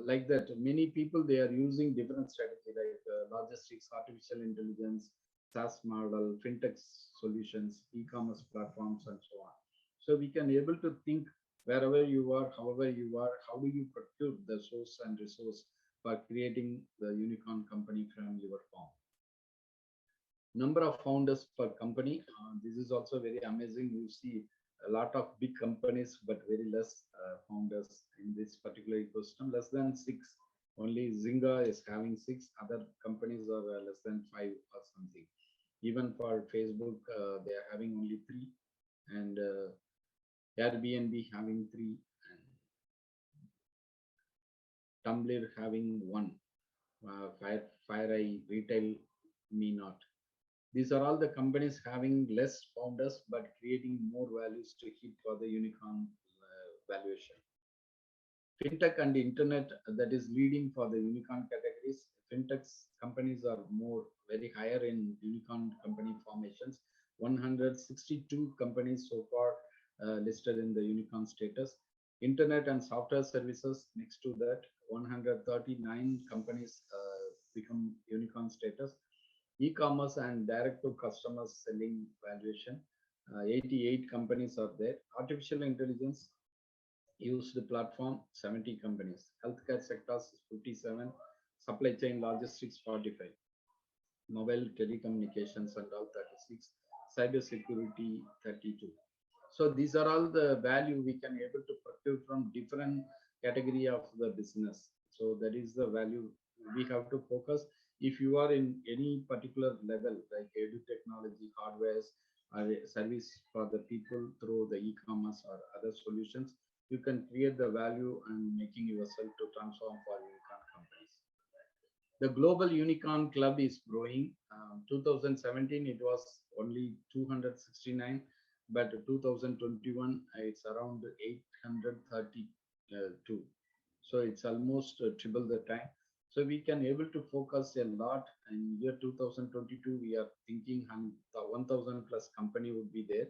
Like that, many people they are using different strategy like logistics, artificial intelligence, SaaS model, fintech solutions, e-commerce platforms, and so on. So we can able to think wherever you are, however you are, how do you procure the source and resource for creating the unicorn company from your farm. Number of founders per company. This is also very amazing. You see a lot of big companies, but very less founders in this particular ecosystem, less than 6. Only Zynga is having 6. Other companies are less than 5 or something. Even for Facebook, they are having only 3. And Airbnb having 3. And Tumblr having 1. FireEye Retail Me Not. These are all the companies having less founders but creating more values to hit for the unicorn valuation. Fintech and internet, that is leading for the unicorn categories. Fintech companies are more very higher in unicorn company formations. 162 companies so far listed in the unicorn status. Internet and software services, next to that, 139 companies become unicorn status. E-commerce and direct to customers selling valuation, 88 companies are there. Artificial intelligence used platform, 70 companies. Healthcare sectors, 57. Supply chain logistics, 45. Mobile telecommunications and all, 36. Cyber security, 32. So these are all the value we can able to procure from different category of the business. So that is the value we have to focus. If you are in any particular level, like edu technology, hardwares, or service for the people through the e-commerce or other solutions, you can create the value and making yourself to transform for unicorn companies. The global unicorn club is growing. 2017, it was only 269, but 2021, it's around 832. So it's almost triple the time. So we can able to focus a lot. In year 2022, we are thinking 1,000 plus company would be there.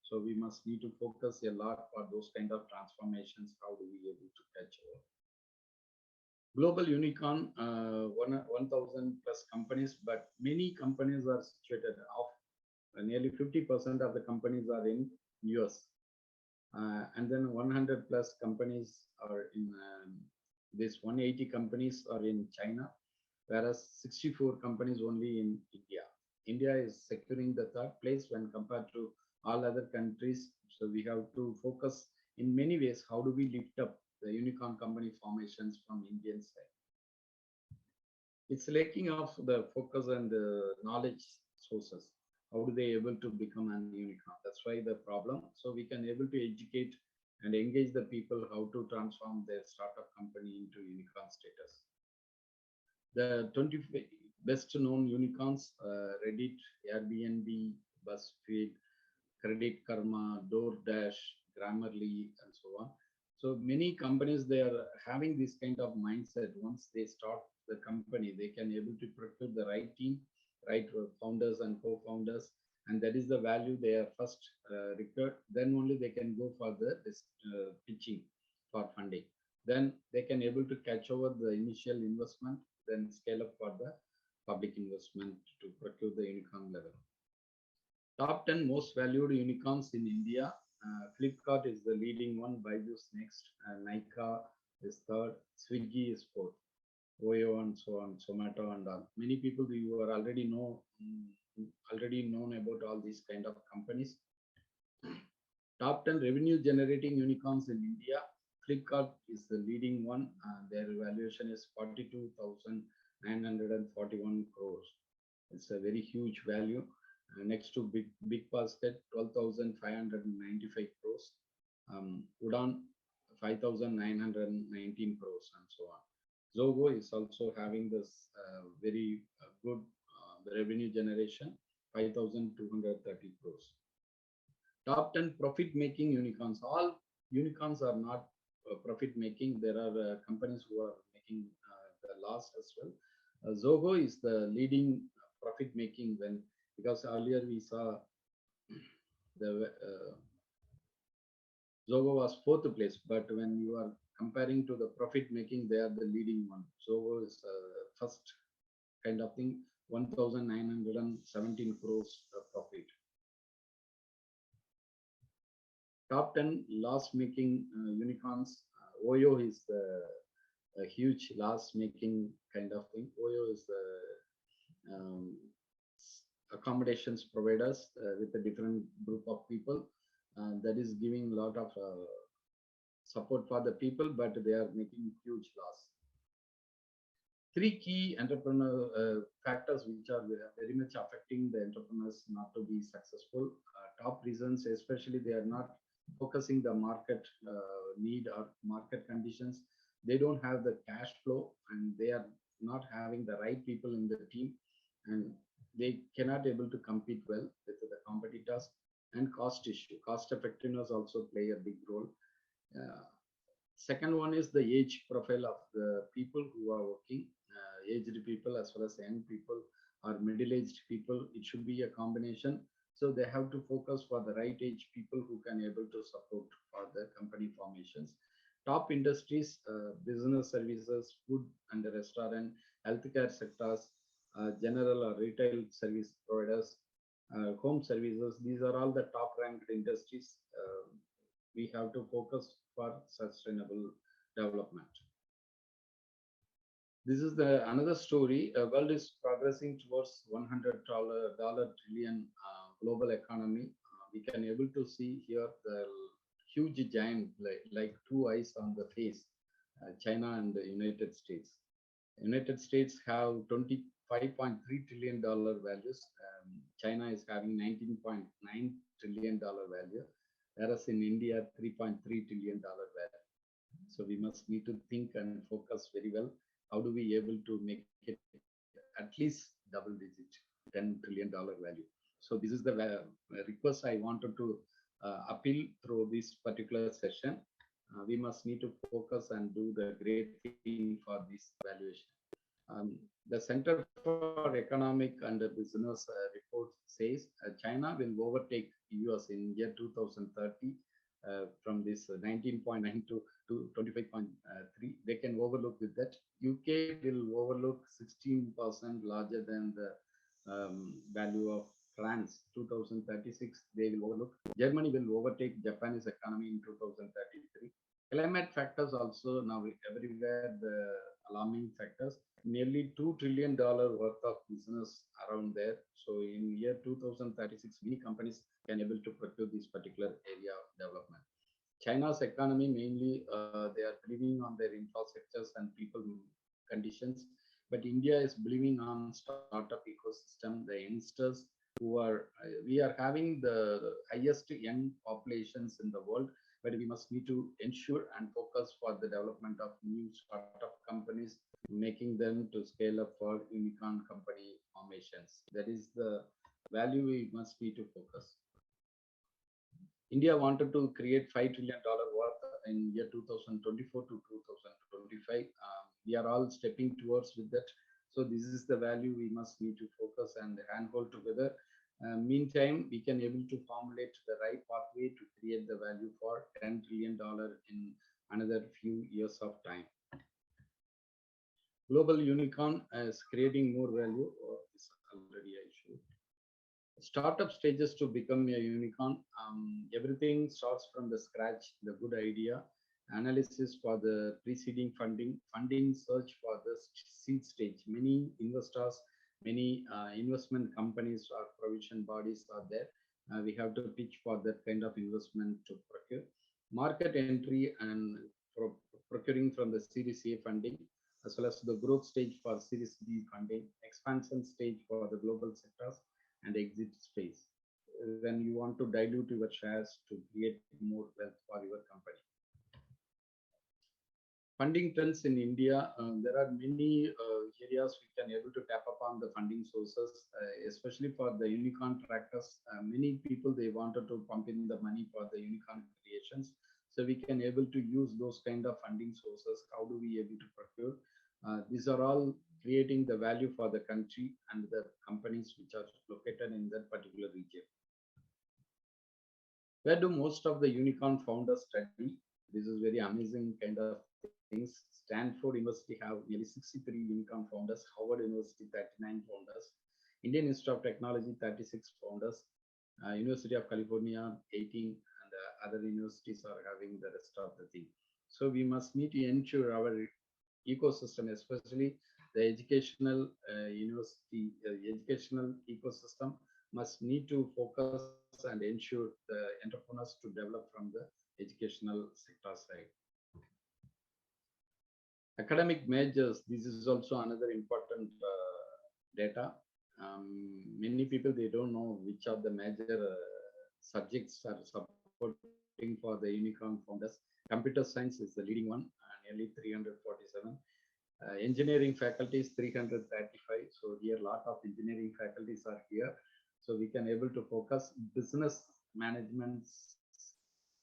So we must need to focus a lot for those kind of transformations. How do we able to catch over? Global unicorn, 1,000 plus companies, but many companies are situated off. Nearly 50% of the companies are in US. And then 100 plus companies are in this 180 companies are in China, whereas 64 companies only in India. India is securing the third place when compared to all other countries. So we have to focus in many ways. How do we lift up the unicorn company formations from Indian side? It's lacking of the focus and the knowledge sources. How do they able to become an unicorn? That's why the problem. So we can able to educate and engage the people how to transform their startup company into unicorn status. The 20 best known unicorns, Reddit, Airbnb, BuzzFeed, Credit Karma, DoorDash, Grammarly, and so on. So many companies, they are having this kind of mindset. Once they start the company, they can able to procure the right team, right founders and co-founders, and that is the value they are first required. Then only they can go for the pitching for funding. Then they can able to catch over the initial investment, then scale up for the public investment to procure the unicorn level. Top 10 most valued unicorns in India. Flipkart is the leading one, Baiju's next, Nykaa is third, Swiggy is fourth, Oyo and so on, Zomato and all. Many people you are already known about all these kind of companies. Top 10 revenue generating unicorns in India. Flipkart is the leading one. Their valuation is 42,941 crores. It's a very huge value. Next to Big Basket, 12,595 crores. Udaan, 5,919 crores, and so on. Zogo is also having this very good revenue generation, 5,230 crores. Top 10 profit-making unicorns. All unicorns are not profit-making. There are companies who are making the loss as well. Zogo is the leading profit-making because earlier we saw the Zogo was fourth place, but when you are comparing to the profit-making, they are the leading one. Zogo is first kind of thing, 1,917 crores profit. Top 10 loss-making unicorns. Oyo is a huge loss-making kind of thing. Oyo is the accommodations providers with a different group of people that is giving a lot of support for the people, but they are making huge loss. Three key entrepreneur factors which are very much affecting the entrepreneurs not to be successful. Top reasons, especially they are not focusing the market need or market conditions. They don't have the cash flow and they are not having the right people in the team, and they cannot able to compete well with the competitors. And cost issue, cost effectiveness also play a big role. Second one is the age profile of the people who are working, aged people as well as young people or middle-aged people. It should be a combination. So they have to focus for the right age people who can able to support for the company formations. Top industries, business services, food and restaurant, healthcare sectors, general or retail service providers, home services. These are all the top ranked industries. We have to focus for sustainable development. This is another story. World is progressing towards $100 trillion global economy. We can able to see here the huge giant like two eyes on the face, China and the United States. United States have $25.3 trillion values. China is having $19.9 trillion value, whereas in India, $3.3 trillion value. So we must need to think and focus very well. How do we able to make it at least double digit, $10 trillion value? So this is the request I wanted to appeal through this particular session. We must need to focus and do the great thing for this valuation. The Center for Economic and Business report says China will overtake US in year 2030 from this 19.9 to 25.3. They can overlook with that. UK will overlook 16% larger than the value of France 2036, they will overlook. Germany will overtake Japanese economy in 2033. Climate factors also now everywhere the alarming factors. Nearly $2 trillion worth of business around there. So in year 2036, many companies can able to procure this particular area of development. China's economy mainly they are living on their infrastructures and people conditions, but India is believing on startup ecosystem. The youngsters who are we are having the highest young populations in the world, but we must need to ensure and focus for the development of new startup companies, making them to scale up for unicorn company formations. That is the value we must need to focus. India wanted to create $5 trillion worth in year 2024 to 2025. We are all stepping towards with that. So this is the value we must need to focus and handhold together. Meantime, we can able to formulate the right pathway to create the value for $10 trillion in another few years of time. Global unicorn is creating more value. This already I showed. Startup stages to become a unicorn. Everything starts from the scratch, the good idea, analysis for the preceding funding, funding search for the seed stage. Many investors, many investment companies or provision bodies are there. We have to pitch for that kind of investment to procure. Market entry and procuring from the Series A funding, as well as the growth stage for Series B funding, expansion stage for the global sectors, and exit space when you want to dilute your shares to create more wealth for your company. Funding trends in India, there are many areas we can able to tap upon the funding sources, especially for the unicorn trackers. Many people, they wanted to pump in the money for the unicorn creations. So we can able to use those kind of funding sources. How do we able to procure? These are all creating the value for the country and the companies which are located in that particular region. Where do most of the unicorn founders study? This is very amazing kind of things. Stanford University have nearly 63 unicorn founders, Harvard University 39 founders, Indian Institute of Technology 36 founders, University of California 18, and other universities are having the rest of the thing. So we must need to ensure our ecosystem, especially the educational educational ecosystem, must need to focus and ensure the entrepreneurs to develop from the educational sector side. Academic majors, this is also another important data. Many people, they don't know which are the major subjects are supporting for the unicorn founders. Computer science is the leading one, nearly 347. Engineering faculties 335. So here a lot of engineering faculties are here. So we can able to focus. Business management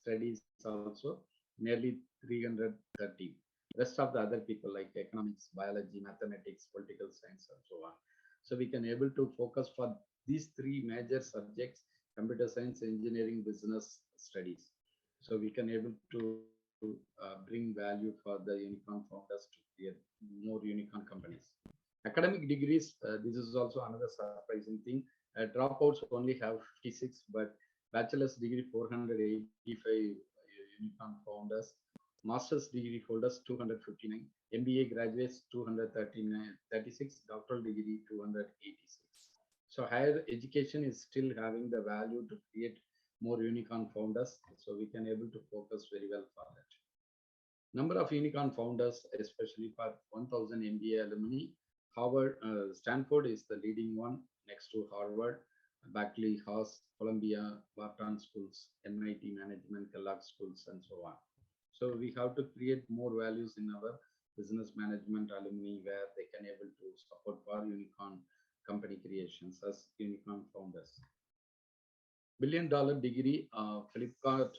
studies also nearly 330. Rest of the other people like economics, biology, mathematics, political science, and so on. So we can able to focus for these three major subjects: computer science, engineering, business studies. So we can able to bring value for the unicorn founders to create more unicorn companies. Academic degrees, this is also another surprising thing. Dropouts only have 56, but bachelor's degree 485 unicorn founders, master's degree holders 259, MBA graduates 236, doctoral degree 286. So higher education is still having the value to create more unicorn founders. So we can able to focus very well for that. Number of unicorn founders, especially for 1000 MBA alumni. Harvard, Stanford is the leading one next to Harvard, Berkeley, Haas, Columbia, Wharton schools, MIT management, Kellogg schools, and so on. So we have to create more values in our business management alumni where they can able to support for unicorn company creations as unicorn founders. $1 billion degree, Flipkart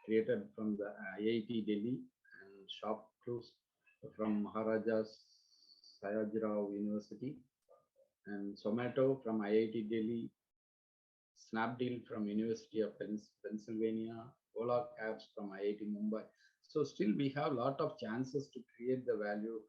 created from the IIT Delhi, and Shopcluse from Maharaja Sayajirao University, and Zomato from IIT Delhi, Snapdeal from University of Pennsylvania, Ola Cabs from IIT Mumbai. So still we have a lot of chances to create the value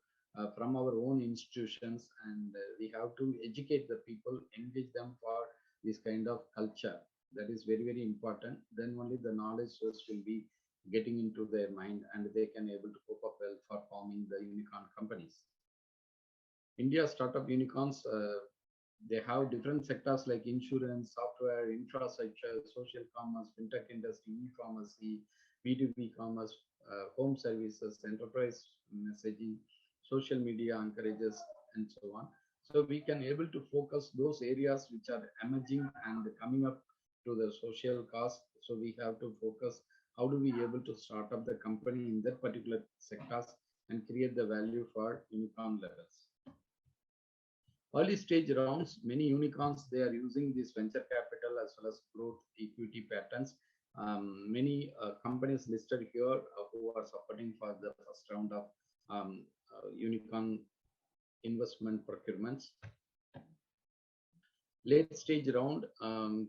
from our own institutions, and we have to educate the people, engage them for this kind of culture. That is very, very important. Then only the knowledge source will be getting into their mind and they can able to cope up well for forming the unicorn companies. India startup unicorns, they have different sectors like insurance, software, infrastructure, social commerce, fintech industry, e-commerce, B2B commerce, home services, enterprise messaging, social media encourages, and so on. So we can able to focus those areas which are emerging and coming up to the social cause. So we have to focus how do we able to start up the company in that particular sectors and create the value for unicorn levels. Early stage rounds, many unicorns, they are using this venture capital as well as growth equity patterns. Many companies listed here who are supporting for the first round of unicorn investment procurements. Late stage round,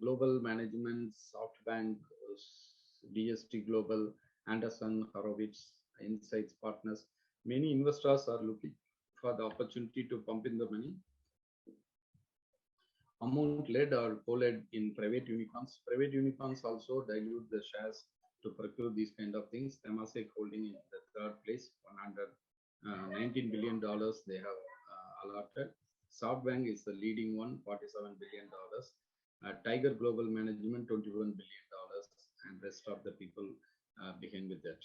Global Management, SoftBank, DST Global, Anderson, Horowitz, Insights Partners. Many investors are looking for the opportunity to pump in the money. Amount led or co-led in private unicorns. Private unicorns also dilute the shares to procure these kind of things. Temasek holding in the third place, $119 billion they have allotted. SoftBank is the leading one, $47 billion. Tiger Global Management, $21 billion, and rest of the people behind with that.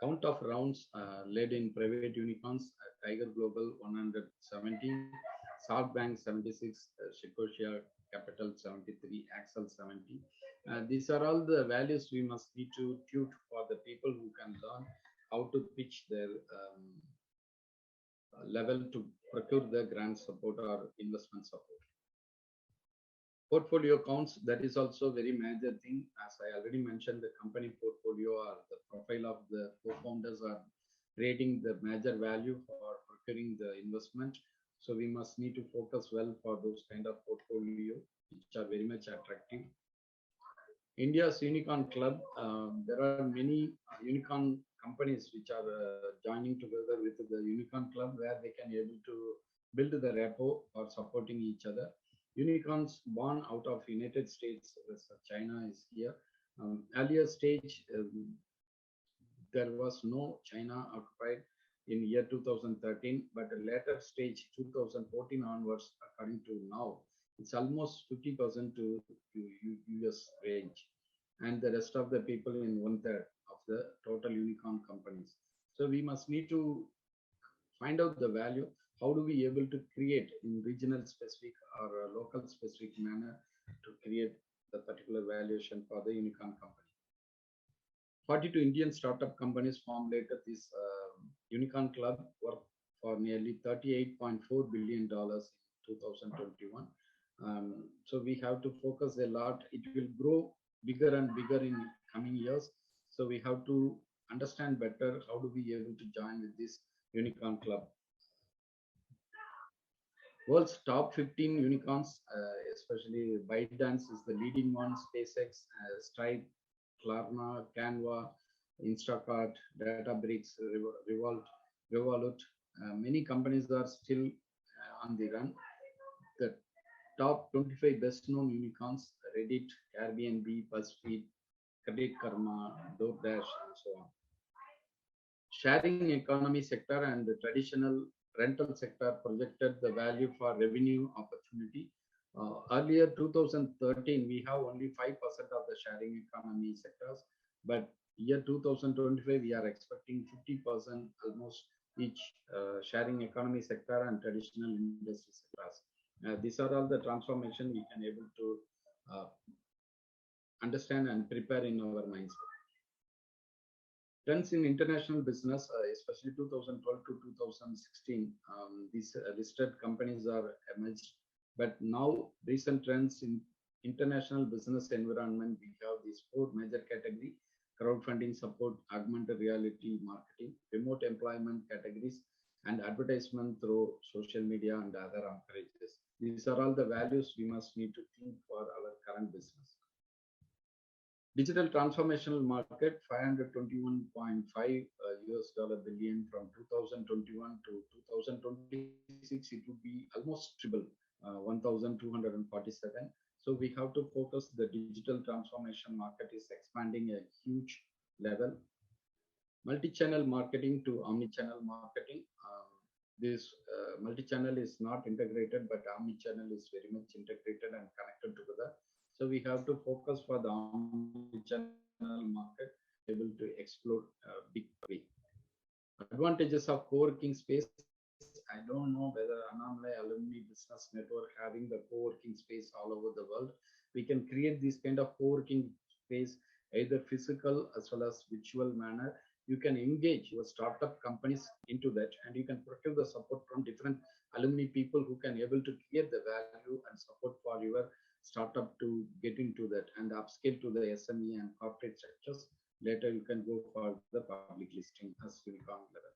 Count of rounds led in private unicorns, Tiger Global 170, SoftBank 76, Scotia Capital 73, Axel 70. These are all the values we must need to tune for the people who can learn how to pitch their level to procure the grant support or investment support. Portfolio counts, that is also very major thing. As I already mentioned, the company portfolio or the profile of the co-founders are creating the major value for procuring the investment. So we must need to focus well for those kind of portfolio, which are very much attractive. India's Unicorn Club, there are many unicorn companies which are joining together with the Unicorn Club where they can able to build the rapport or supporting each other. Unicorns born out of United States, China is here. Earlier stage, there was no China occupied in year 2013, but a later stage 2014 onwards, according to now, it's almost 50% to US range, and the rest of the people in 1/3 of the total unicorn companies. So we must need to find out the value. How do we able to create in regional specific or local specific manner to create the particular valuation for the unicorn company? 42 Indian startup companies formulated this unicorn club worth for nearly $38.4 billion in 2021. So we have to focus a lot. It will grow bigger and bigger in coming years. So we have to understand better how do we able to join with this unicorn club. World's top 15 unicorns, especially ByteDance is the leading one, SpaceX, Stripe, Klarna, Canva, Instacart, Databricks, Revolut. Many companies are still on the run. The top 25 best-known unicorns: Reddit, Airbnb, BuzzFeed, Credit Karma, DoorDash, and so on. Sharing economy sector and the traditional rental sector projected the value for revenue opportunity. Earlier 2013, we have only 5% of the sharing economy sectors, but year 2025, we are expecting 50% almost each sharing economy sector and traditional industry sectors. These are all the transformation we can able to understand and prepare in our minds. Trends in international business, especially 2012 to 2016, these listed companies are emerged. But now recent trends in international business environment, we have these 4 major categories: crowdfunding support, augmented reality marketing, remote employment categories, and advertisement through social media and other encourages. These are all the values we must need to think for our current business. Digital transformational market, $521.5 billion from 2021 to 2026, it would be almost triple. 1,247. So we have to focus. The digital transformation market is expanding a huge level. Multi-channel marketing to omni-channel marketing. This multi-channel is not integrated, but omni-channel is very much integrated and connected together. So we have to focus for the omni-channel market, able to explore big way. Advantages of co-working space. I don't know whether Annamalai Alumni Business Network having the co-working space all over the world. We can create this kind of co-working space, either physical as well as virtual manner. You can engage your startup companies into that, and you can procure the support from different alumni people who can able to create the value and support for your startup to get into that and upscale to the SME and corporate sectors. Later, you can go for the public listing as unicorn level.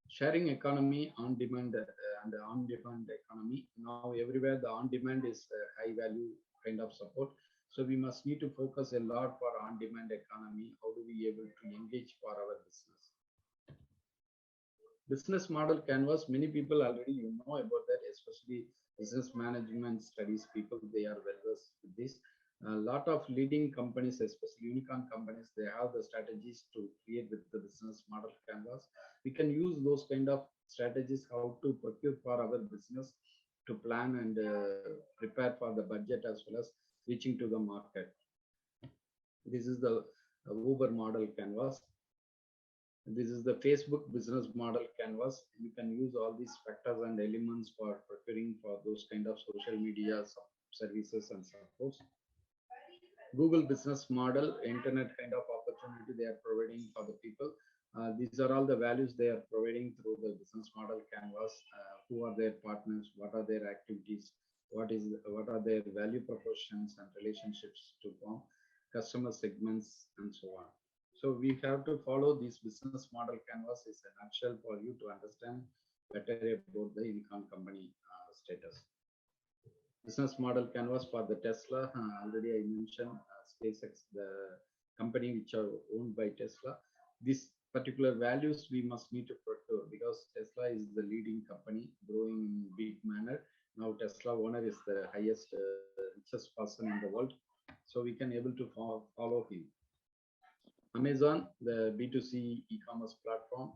Sharing economy, on demand and the on demand economy. Now everywhere the on demand is high value kind of support. So we must need to focus a lot for on demand economy. How do we able to engage for our business? Business model canvas. Many people already know about that, especially business management studies people. They are well versed with this. A lot of leading companies, especially unicorn companies, they have the strategies to create with the business model canvas. We can use those kind of strategies how to procure for our business, to plan and prepare for the budget as well as reaching to the market. This is the Uber model canvas. This is the Facebook business model canvas. You can use all these factors and elements for preparing for those kind of social media services and supports. Google business model, internet kind of opportunity they are providing for the people. These are all the values they are providing through the business model canvas. Who are their partners? What are their activities? What are their value propositions and relationships to form, customer segments, and so on. So we have to follow this business model canvas is a nutshell for you to understand better about the unicorn company status. Business model canvas for the Tesla. Already I mentioned SpaceX, the company which are owned by Tesla. These particular values we must need to procure because Tesla is the leading company growing in big manner. Now Tesla owner is the highest, richest person in the world. So we can able to follow him. Amazon, the B2C e-commerce platform.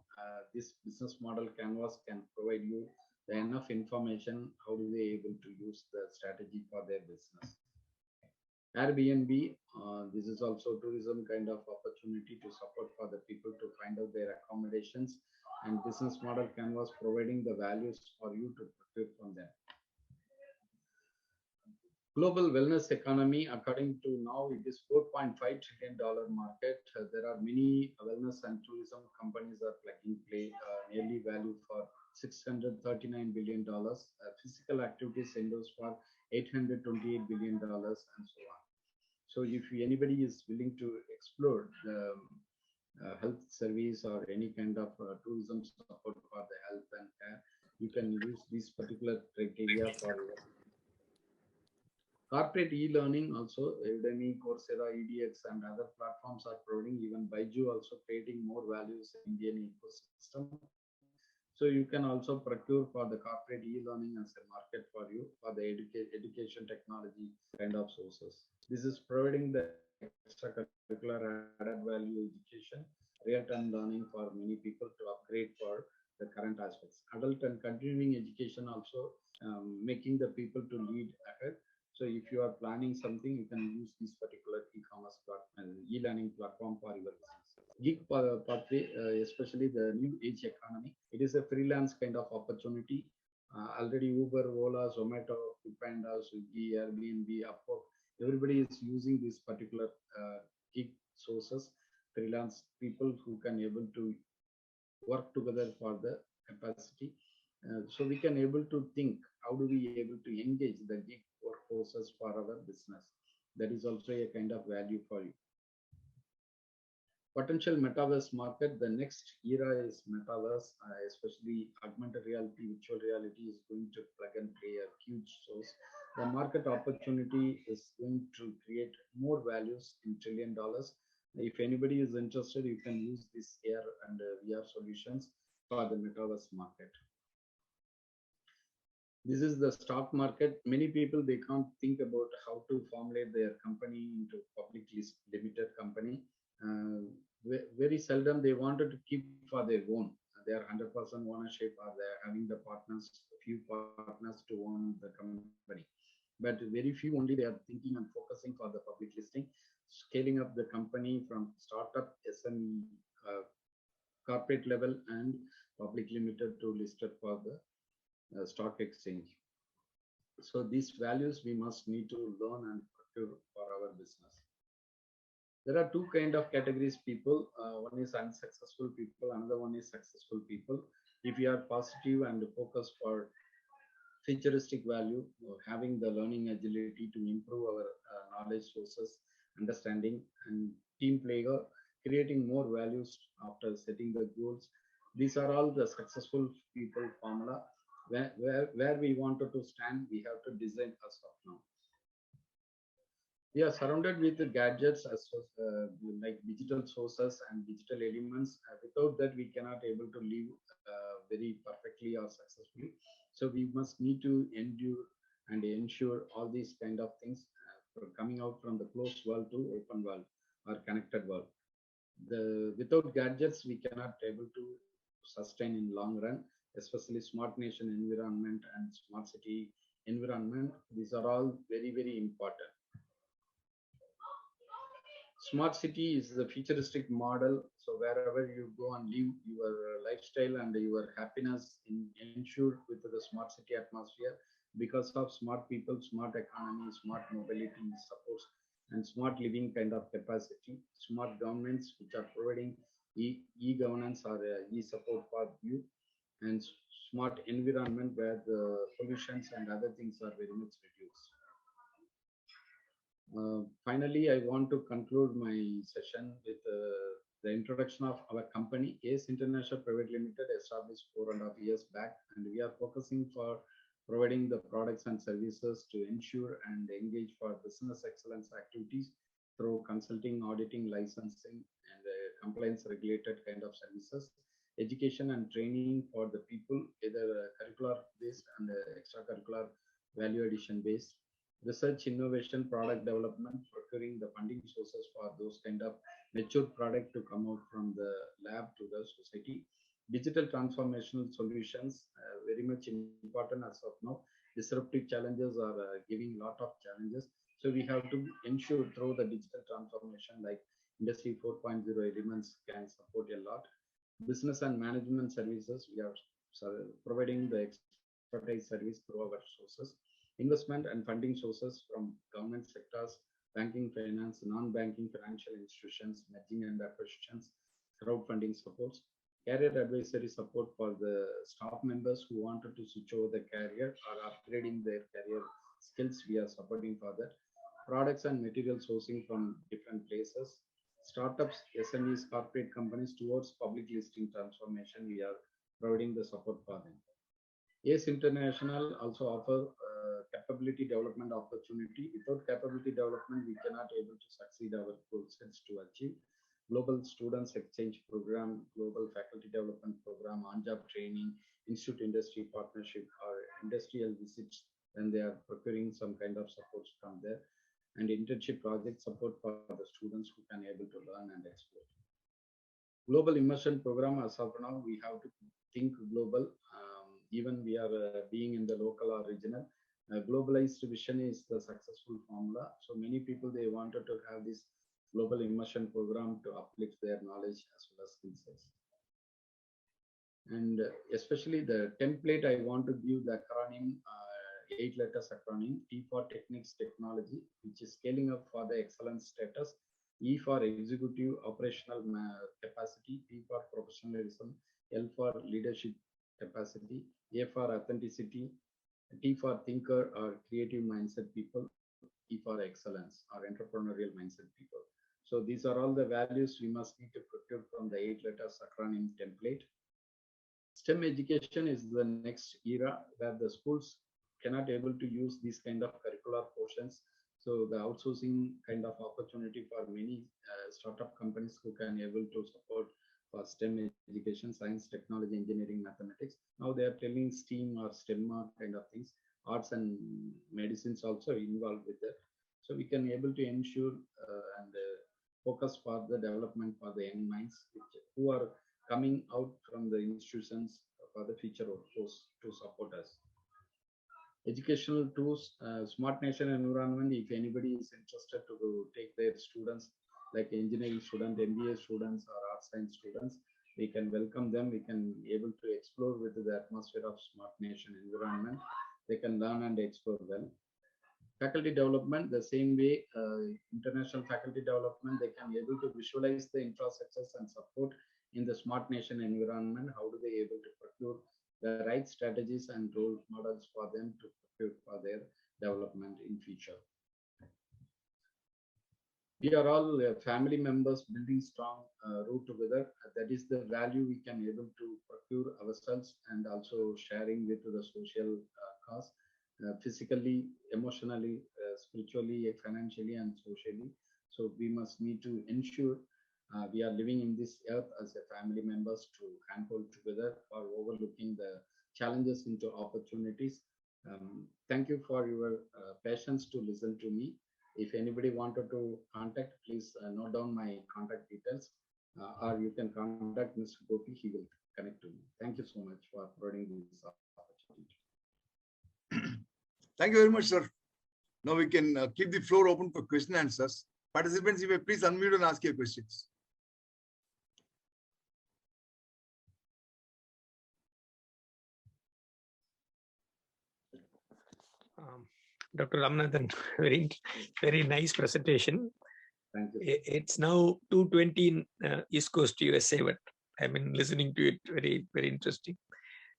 This business model canvas can provide you enough information how do they able to use the strategy for their business. Airbnb, this is also tourism kind of opportunity to support for the people to find out their accommodations, and business model canvas providing the values for you to procure from them. Global wellness economy, according to now, it is $4.5 trillion market. There are many wellness and tourism companies are plugging play, nearly value for $639 billion. Physical activities indoors for $828 billion, and so on. So if anybody is willing to explore the health service or any kind of tourism support for the health and care, you can use this particular criteria for corporate e-learning. Also, Udemy, Coursera, EDX, and other platforms are providing. Even Baiju also creating more values in Indian ecosystem. So you can also procure for the corporate e-learning as a market for you for the education technology kind of sources. This is providing the extracurricular added value education, real-time learning for many people to upgrade for the current aspects. Adult and continuing education also making the people to lead ahead. So if you are planning something, you can use this particular e-commerce platform, e-learning platform for your business. Gig pathway, especially the new age economy, it is a freelance kind of opportunity. Already Uber, Ola, Zomato, Panda, Swiggy, Airbnb, Upwork, everybody is using this particular gig sources, freelance people who can able to work together for the capacity. So we can able to think how do we able to engage the gig workforces for our business. That is also a kind of value for you. Potential metaverse market, the next era is metaverse, especially augmented reality, virtual reality is going to plug and play a huge source. The market opportunity is going to create more values in $1 trillion. If anybody is interested, you can use this AR and VR solutions for the metaverse market. This is the stock market. Many people, they can't think about how to formulate their company into publicly limited company. Uh, Very seldom they wanted to keep for their own. They are 100% ownership, or they are having the partners, few partners to own the company. But very few only they are thinking and focusing for the public listing, scaling up the company from startup SME, uh, corporate level, and public limited to listed for the stock exchange. So these values we must need to learn and procure for our business. There are two kind of categories people. One is unsuccessful people, another one is successful people. If we are positive and focused for futuristic value, having the learning agility to improve our knowledge sources, understanding, and team player, creating more values after setting the goals. These are all the successful people formula. Where we wanted to stand, we have to design as of now. We are surrounded with the gadgets as like digital sources and digital elements. Without that, we cannot able to live very perfectly or successfully. So we must need to endure and ensure all these kind of things coming out from the closed world to open world or connected world. Without gadgets, we cannot able to sustain in long run, especially smart nation environment and smart city environment. These are all very important. Smart city is the futuristic model. So wherever you go and live, your lifestyle and your happiness ensured with the smart city atmosphere because of smart people, smart economy, smart mobility supports, and smart living kind of capacity. Smart governments which are providing e-governance or e-support for you, and smart environment where the pollutions and other things are very much reduced. Finally, I want to conclude my session with the introduction of our company, ACE International Private Limited, established 4.5 years back, and we are focusing for providing the products and services to ensure and engage for business excellence activities through consulting, auditing, licensing, and compliance regulated kind of services, education and training for the people, either curricular based and extracurricular value addition based, research, innovation, product development, procuring the funding sources for those kind of mature product to come out from the lab to the society. Digital transformational solutions, very much important as of now. Disruptive challenges are giving a lot of challenges. So we have to ensure through the digital transformation like Industry 4.0 elements can support a lot. Business and management services, we are providing the expertise service through our sources. Investment and funding sources from government sectors, banking, finance, non-banking financial institutions, merging and acquisitions, crowdfunding supports, career advisory support for the staff members who wanted to switch over the career or upgrading their career skills. We are supporting for that. Products and material sourcing from different places. Startups, SMEs, corporate companies towards public listing transformation. We are providing the support for them. ACE International also offer capability development opportunity. Without capability development, we cannot able to succeed our goals to achieve. Global students exchange program, global faculty development program, on-job training, institute industry partnership, or industrial visits when they are procuring some kind of supports from there, and internship project support for the students who can able to learn and explore. Global immersion program, as of now, we have to think global. Even we are being in the local or regional. Globalized vision is the successful formula. So many people, they wanted to have this global immersion program to uplift their knowledge as well as skill sets. And especially the template, I want to give the acronym, 8 letters acronym: T for techniques, technology, which is scaling up for the excellence status; E for executive operational capacity; P for professionalism; L for leadership capacity; A for authenticity; T for thinker or creative mindset people; E for excellence or entrepreneurial mindset people. So these are all the values we must need to procure from the 8 letters acronym template. STEM education is the next era where the schools cannot able to use these kind of curricular portions. So the outsourcing kind of opportunity for many startup companies who can able to support for STEM education, science, technology, engineering, mathematics. Now they are telling STEAM or STEM kind of things. Arts and medicines also involved with that. So we can able to ensure and focus for the development for the young minds who are coming out from the institutions for the future workforce to support us. Educational tools, smart nation environment. If anybody is interested to take their students, like engineering student, MBA students, or art science students, we can welcome them. We can able to explore with the atmosphere of smart nation environment. They can learn and explore well. Faculty development, the same way, international faculty development, they can able to visualize the infrastructures and support in the smart nation environment. How do they able to procure the right strategies and role models for them to procure for their development in future? We are all family members building strong root together. That is the value we can able to procure ourselves, and also sharing with the social cause, physically, emotionally, spiritually, financially, and socially. So we must need to ensure we are living in this earth as a family members to handhold together for overlooking the challenges into opportunities. Thank you for your patience to listen to me. If anybody wanted to contact, please note down my contact details, or you can contact Mr. Gopi. He will connect to me. Thank you so much for providing this opportunity. Thank you very much, sir. Now we can keep the floor open for question and answers. Participants, you may please unmute and ask your questions. Dr. Ramanathan, very nice presentation. Thank you. It's now 2:20 in East Coast USA, but I've been listening to it. Very interesting.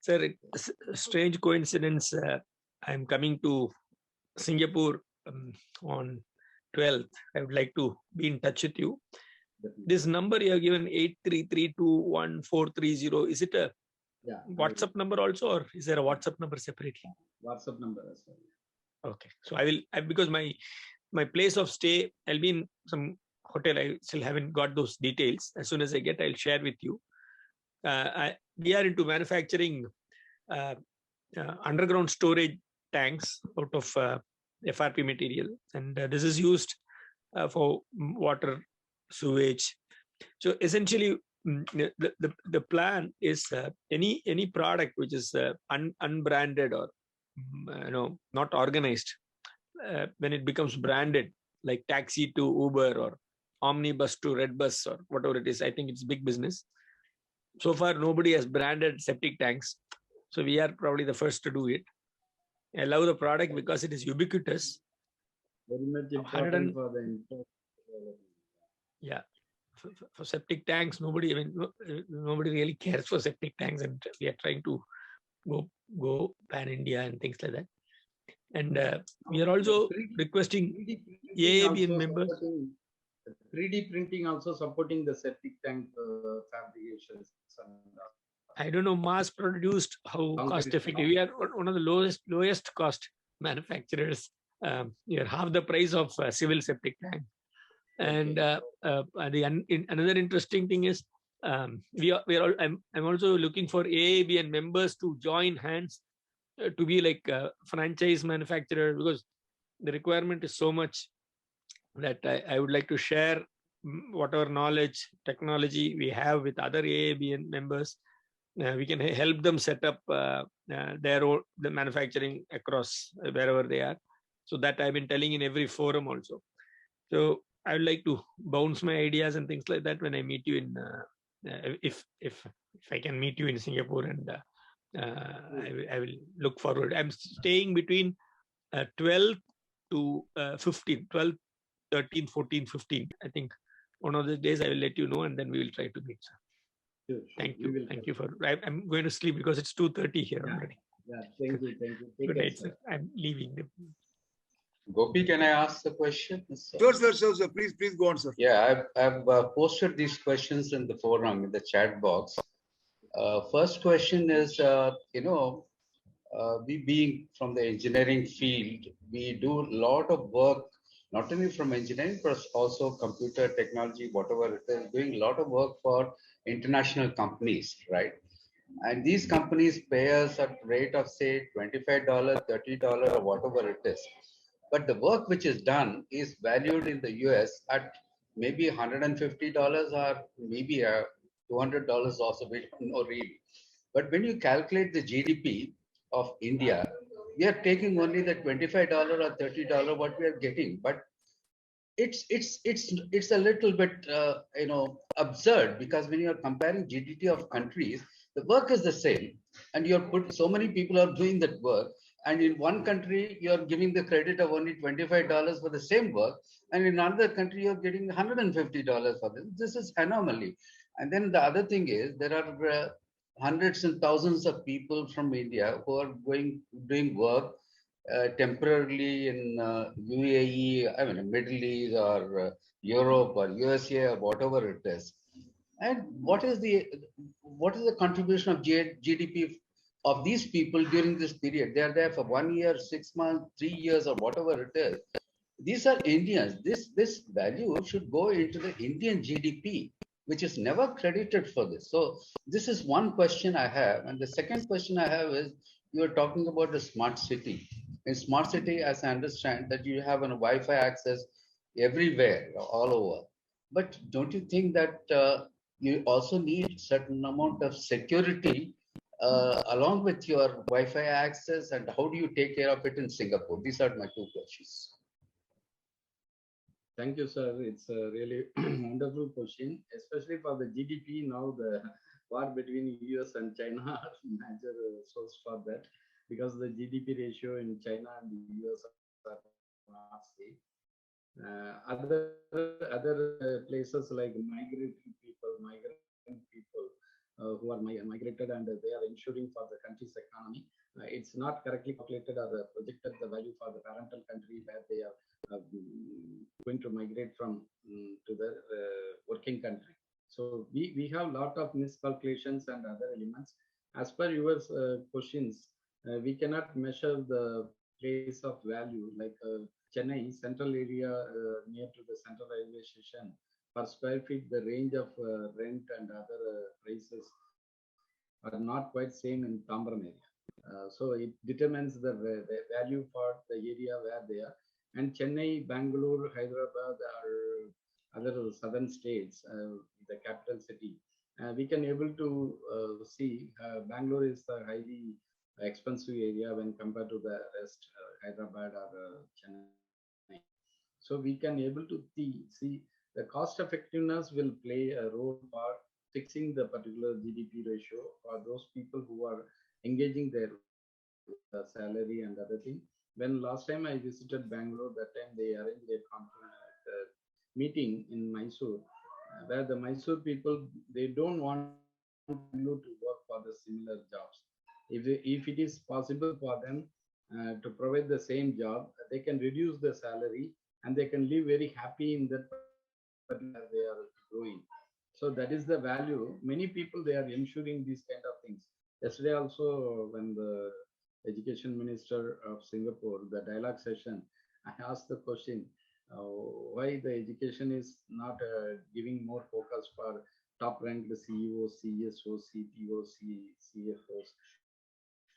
Sir, it's a strange coincidence. I'm coming to Singapore on 12th. I would like to be in touch with you. This number you have given, 83321430, is it a WhatsApp number also, or is there a WhatsApp number separately? WhatsApp number as well. Okay, so I will, because my place of stay, I'll be in some hotel. I still haven't got those details. As soon as I get, I'll share with you. We are into manufacturing underground storage tanks out of FRP material, and this is used for water, sewage. So essentially, the plan is any product which is unbranded or not organized, when it becomes branded, like taxi to Uber or omnibus to Redbus or whatever it is, I think it's big business. So far, nobody has branded septic tanks, so we are probably the first to do it. I love the product because it is ubiquitous. Very much important for the yeah. For septic tanks, nobody really cares for septic tanks, and we are trying to go pan India and things like that. And we are also requesting AABN members. 3D printing also supporting the septic tank fabrications. I don't know, mass produced, how cost effective. We are one of the lowest cost manufacturers. We are half the price of civil septic tank. And another interesting thing is, I'm also looking for AABN members to join hands to be like a franchise manufacturer, because the requirement is so much that I would like to share whatever knowledge, technology we have with other AABN members. We can help them set up the manufacturing across wherever they are. So that I've been telling in every forum also. So I would like to bounce my ideas and things like that when I meet you in, if I can meet you in Singapore, and I will look forward. I'm staying between 12 to 15, 12, 13, 14, 15. I think one of the days I will let you know, and then we will try to meet, sir. Sure. Thank you. Thank you for. I'm going to sleep because it's 2:30 here already. Yeah. Thank you. Good night, sir. I'm leaving. Gopi, can I ask the question? Sure, sir. Please go on, sir. Yeah, I've posted these questions in the forum, in the chat box. First question is, we being from the engineering field, we do a lot of work, not only from engineering, but also computer technology, whatever it is, doing a lot of work for international companies, right? And these companies pay us at rate of say $25, $30, or whatever it is. But the work which is done is valued in the US at maybe $150 or maybe $200 also, we don't know really. But when you calculate the GDP of India, we are taking only the $25 or $30 what we are getting. But it's a little bit absurd, because when you are comparing GDP of countries, the work is the same, and you're put so many people are doing that work, and in one country you're giving the credit of only $25 for the same work, and in another country you're getting $150 for this. This is anomaly. And then the other thing is there are hundreds and thousands of people from India who are doing work temporarily in UAE, I mean, Middle East or Europe or USA or whatever it is. And what is the contribution of GDP of these people during this period? They are there for 1 year, 6 months, 3 years, or whatever it is. These are Indians. This value should go into the Indian GDP, which is never credited for this. So this is one question I have. And the second question I have is, you are talking about the smart city. In smart city, as I understand, that you have a Wi-Fi access everywhere, all over. But don't you think that you also need certain amount of security along with your Wi-Fi access, and how do you take care of it in Singapore? These are my two questions. Thank you, sir. It's a really wonderful question, especially for the GDP. Now the war between US and China are major source for that, because the GDP ratio in China and the US are not same. Other places like migrant people who are migrated, and they are ensuring for the country's economy. It's not correctly calculated or projected the value for the parental country where they are going to migrate from to the working country. So we have lot of miscalculations and other elements. As per your questions, we cannot measure the place of value like Chennai central area near to the central railway station. Per square feet, the range of rent and other prices are not quite same in Tambaram area. So it determines the value for the area where they are. And Chennai, Bangalore, Hyderabad, or other southern states, the capital city, we can able to see Bangalore is a highly expensive area when compared to the rest, Hyderabad or Chennai. So we can able to see the cost effectiveness will play a role for fixing the particular GDP ratio for those people who are engaging their salary and other thing. When last time I visited Bangalore, that time they arranged a meeting in Mysore, where the Mysore people, they don't want Bangalore to work for the similar jobs. If it is possible for them to provide the same job, they can reduce the salary and they can live very happy in that particular they are growing. So that is the value. Many people, they are ensuring these kind of things. Yesterday also, when the Education Minister of Singapore, the dialogue session, I asked the question, why the education is not giving more focus for top ranked CEOs, CSOs, CTOs, CFOs,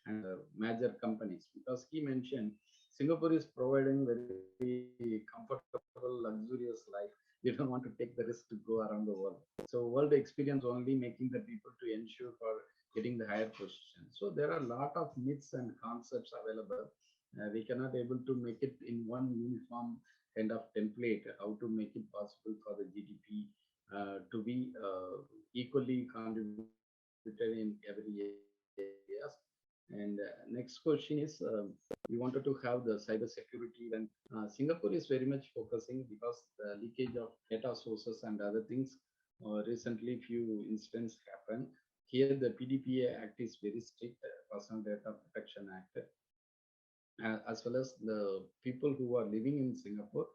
and major companies, because he mentioned Singapore is providing very comfortable, luxurious life. We don't want to take the risk to go around the world. So world experience only making the people to ensure for getting the higher position. So there are a lot of myths and concepts available. We cannot able to make it in one uniform kind of template, how to make it possible for the GDP to be equally contributed in every areas. And next question is, we wanted to have the cyber security. When Singapore is very much focusing, because the leakage of data sources and other things, recently few incidents happened. Here the PDPA Act is very strict, Personal Data Protection Act, as well as the people who are living in Singapore,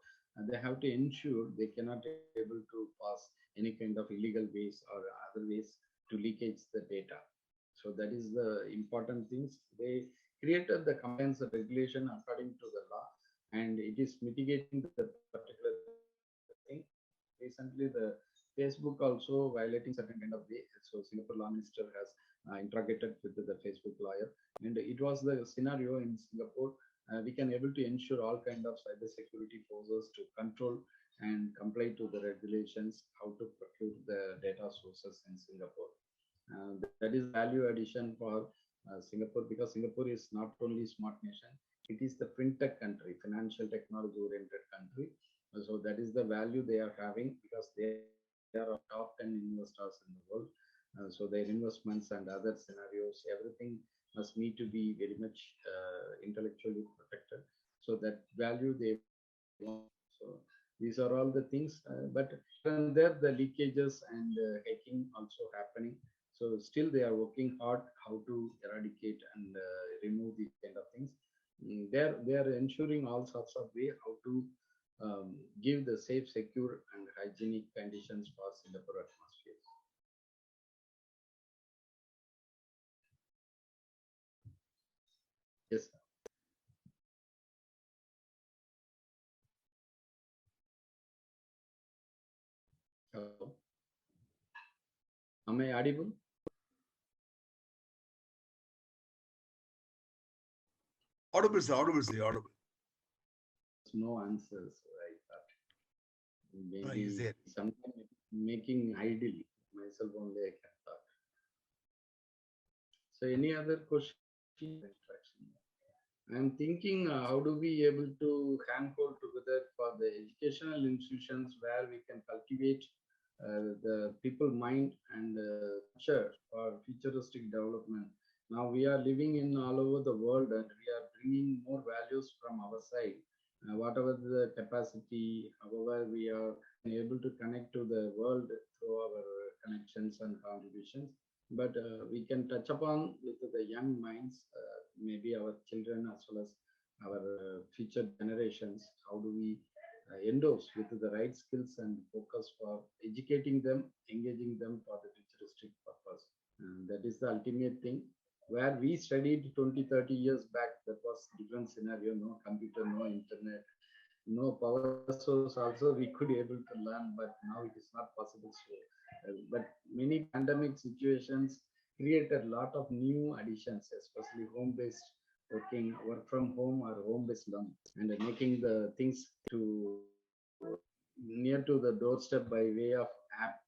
they have to ensure they cannot able to pass any kind of illegal ways or other ways to leakage the data. So that is the important things. They created the compliance regulation according to the law, and it is mitigating the particular thing. Recently, the Facebook also violating certain kind of way. So Singapore law minister has interrogated with the Facebook lawyer, and it was the scenario in Singapore. We can able to ensure all kind of cyber security forces to control and comply to the regulations, how to procure the data sources in Singapore. That is value addition for Singapore, because Singapore is not only smart nation, it is the fintech country, financial technology oriented country. So that is the value they are having, because they are top 10 investors in the world. So their investments and other scenarios, everything must need to be very much intellectually protected. So that value they want. So these are all the things, but then there the leakages and hacking also happening. So still they are working hard how to eradicate and remove these kind of things. They are ensuring all sorts of way how to give the safe, secure, and hygienic conditions for Singapore atmosphere. Yes. Hello. Am I audible? Audible, sir. Audible, sir. Audible. No answers. I thought He's maybe there. sometime making idle myself only I can talk. So any other question? I'm thinking how do we able to handhold together for the educational institutions where we can cultivate the people mind and culture for futuristic development. Now we are living in all over the world, and we are bringing more values from our side. Whatever the capacity, however we are able to connect to the world through our connections and contributions. But we can touch upon with the young minds, maybe our children as well as our future generations. How do we endorse with the right skills and focus for educating them, engaging them for the futuristic purpose? And that is the ultimate thing. Where we studied 20, 30 years back, that was different scenario, no computer, no internet, no power source also we could able to learn, but now it is not possible. So, but many pandemic situations created a lot of new additions, especially home-based working, work from home or home-based learning, and making the things to near to the doorstep by way of app.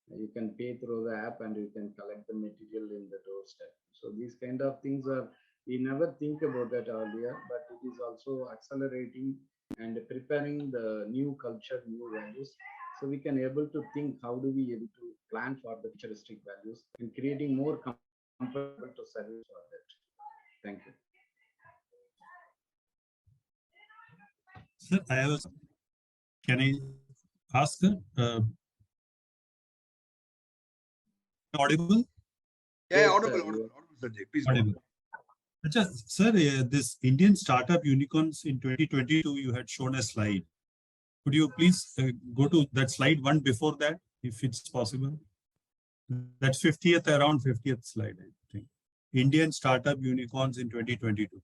You can pay through the app and you can collect the material in the doorstep. So these kind of things are, we never think about that earlier, but it is also accelerating and preparing the new culture, new values. So we can able to think how do we able to plan for the futuristic values and creating more comfortable to service for that. Thank you. Sir, I have. Can I ask? Audible? Yeah, Yes, audible, sir, audible, audible, Sanjay. Please go. Audible. Achha, sir, this Indian startup unicorns in 2022, you had shown a slide. Could you please go to that slide one before that, if it's possible? That's 50th, around 50th slide, I think. Indian startup unicorns in 2022.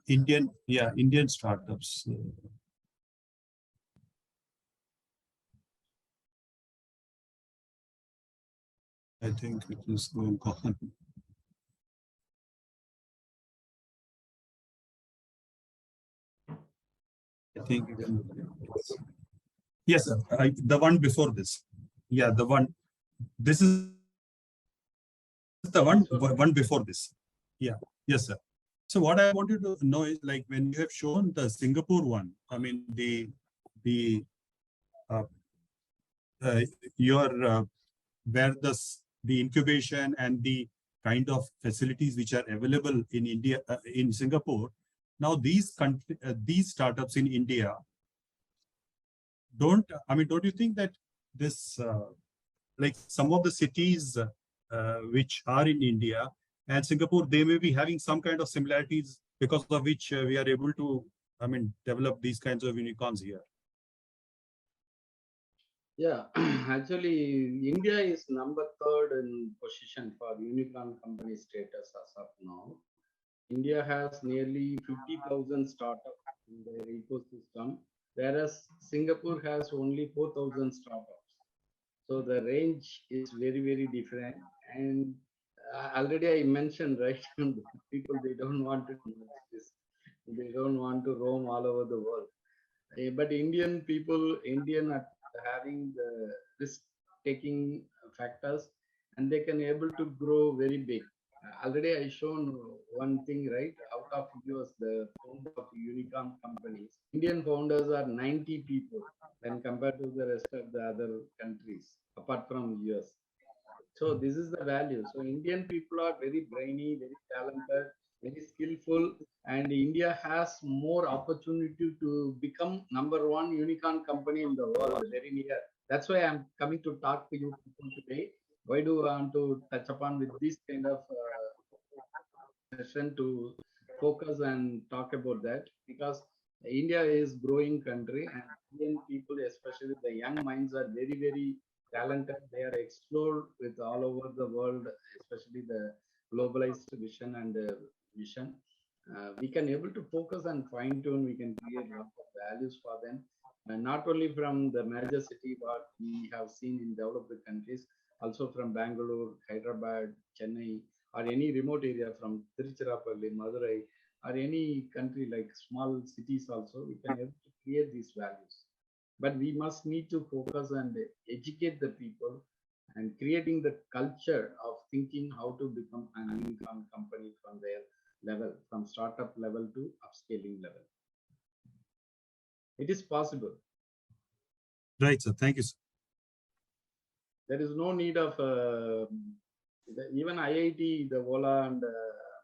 Indian startups. I think it is going on. I think yes, sir. The one before this. Yeah, the one. This is the one before this. Yeah. Yes, sir. So what I wanted to know is, like, when you have shown the Singapore one, I mean the uh, uh, your where the incubation and the kind of facilities which are available in India, in Singapore. Now these startups in India don't you think that this like some of the cities which are in India, and Singapore, they may be having some kind of similarities because of which we are able to, develop these kinds of unicorns here. Yeah, actually, India is number 3rd in position for unicorn company status as of now. India has nearly 50,000 startups in their ecosystem, whereas Singapore has only 4,000 startups. So the range is very, very different. And already I mentioned, right, people, they don't want to do this. They don't want to roam all over the world. But Indian people, Indian are having the risk-taking factors, and they can able to grow very big. Already I shown one thing, right? Out of US, the founder of unicorn companies, Indian founders are 90 people when compared to the rest of the other countries, apart from US. So this is the value. So Indian people are very brainy, very talented, very skillful, and India has more opportunity to become number 1 unicorn company in the world very near. That's why I'm coming to talk to you people today. Why do I want to touch upon with this kind of session to focus and talk about that? Because India is growing country, and Indian people, especially the young minds, are very, very talented. They are explored with all over the world, especially the globalized vision and vision. We can able to focus and fine tune. We can create a lot of values for them, and not only from the major city, but we have seen in developed countries, also from Bangalore, Hyderabad, Chennai, or any remote area from Tiruchirappalli, Madurai, or any country like small cities also, we can able to create these values. But we must need to focus and educate the people and creating the culture of thinking how to become an unicorn company from their level, from startup level to upscaling level. It is possible. Right, sir. Thank you, sir. There is no need of even IIT, the Ola and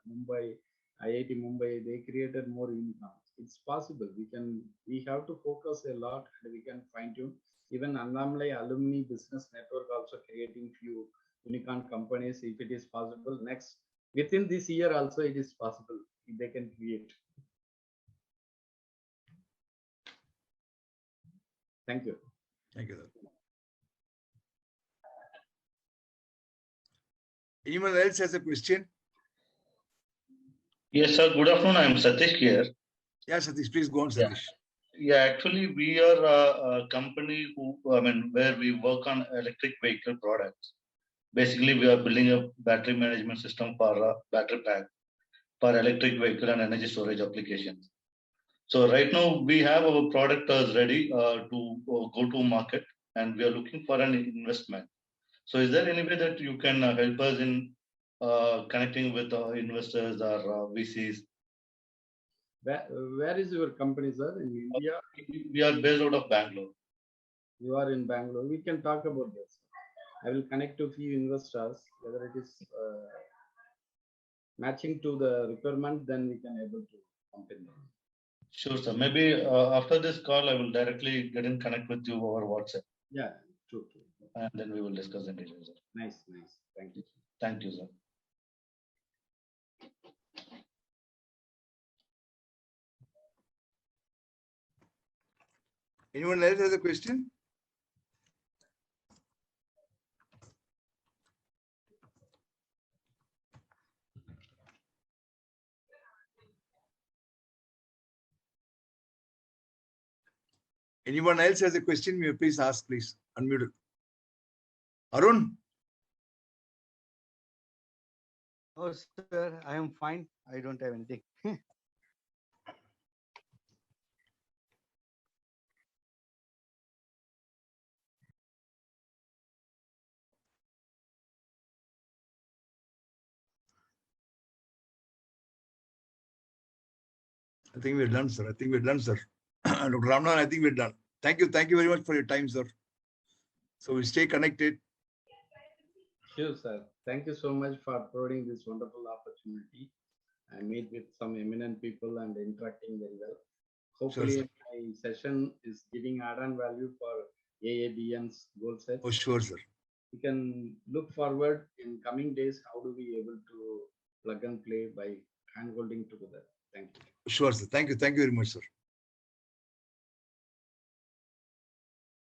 Mumbai, IIT Mumbai, they created more unicorns. It's possible. We have to focus a lot, and we can fine tune. Even Alumni Business Network also creating few unicorn companies. If it is possible, within this year also it is possible. They can create. Thank you. Thank you, sir. Anyone else has a question? Yes, sir. Good afternoon. I am Satish here. Yeah, Satish, please go on, Yeah. Satish. Yeah, actually, we are a company where we work on electric vehicle products. Basically, we are building a battery management system for a battery pack for electric vehicle and energy storage applications. So right now, we have our product ready to go to market, and we are looking for an investment. So is there any way that you can help us in connecting with investors or VCs? Where is your company, sir? In India? We are based out of Bangalore. You are in Bangalore. We can talk about this. I will connect to few investors. Whether it is matching to the requirement, then we can able to compare. Sure, sir. Maybe after this call, I will directly get in connect with you over WhatsApp. Yeah, true. And then we will discuss in detail, sir. Nice. Thank you. Thank you, sir. Anyone else has a question? Anyone else has a question? May you please ask, please. Unmute. Arun? Oh, sir, I am fine. I don't have anything. I think we're done, sir. Dr. Ramanathan, I think we're done. Thank you very much for your time, sir. So we stay connected. Sure, sir. Thank you so much for providing this wonderful opportunity. I meet with some eminent people and interacting very well. Hopefully, Sure, my session is giving add-on value for AABN's goal set. Oh, sure, sir. We can look forward in coming days. How do we able to plug and play by hand holding together. Thank you. Sure, sir. Thank you. Thank you very much, sir.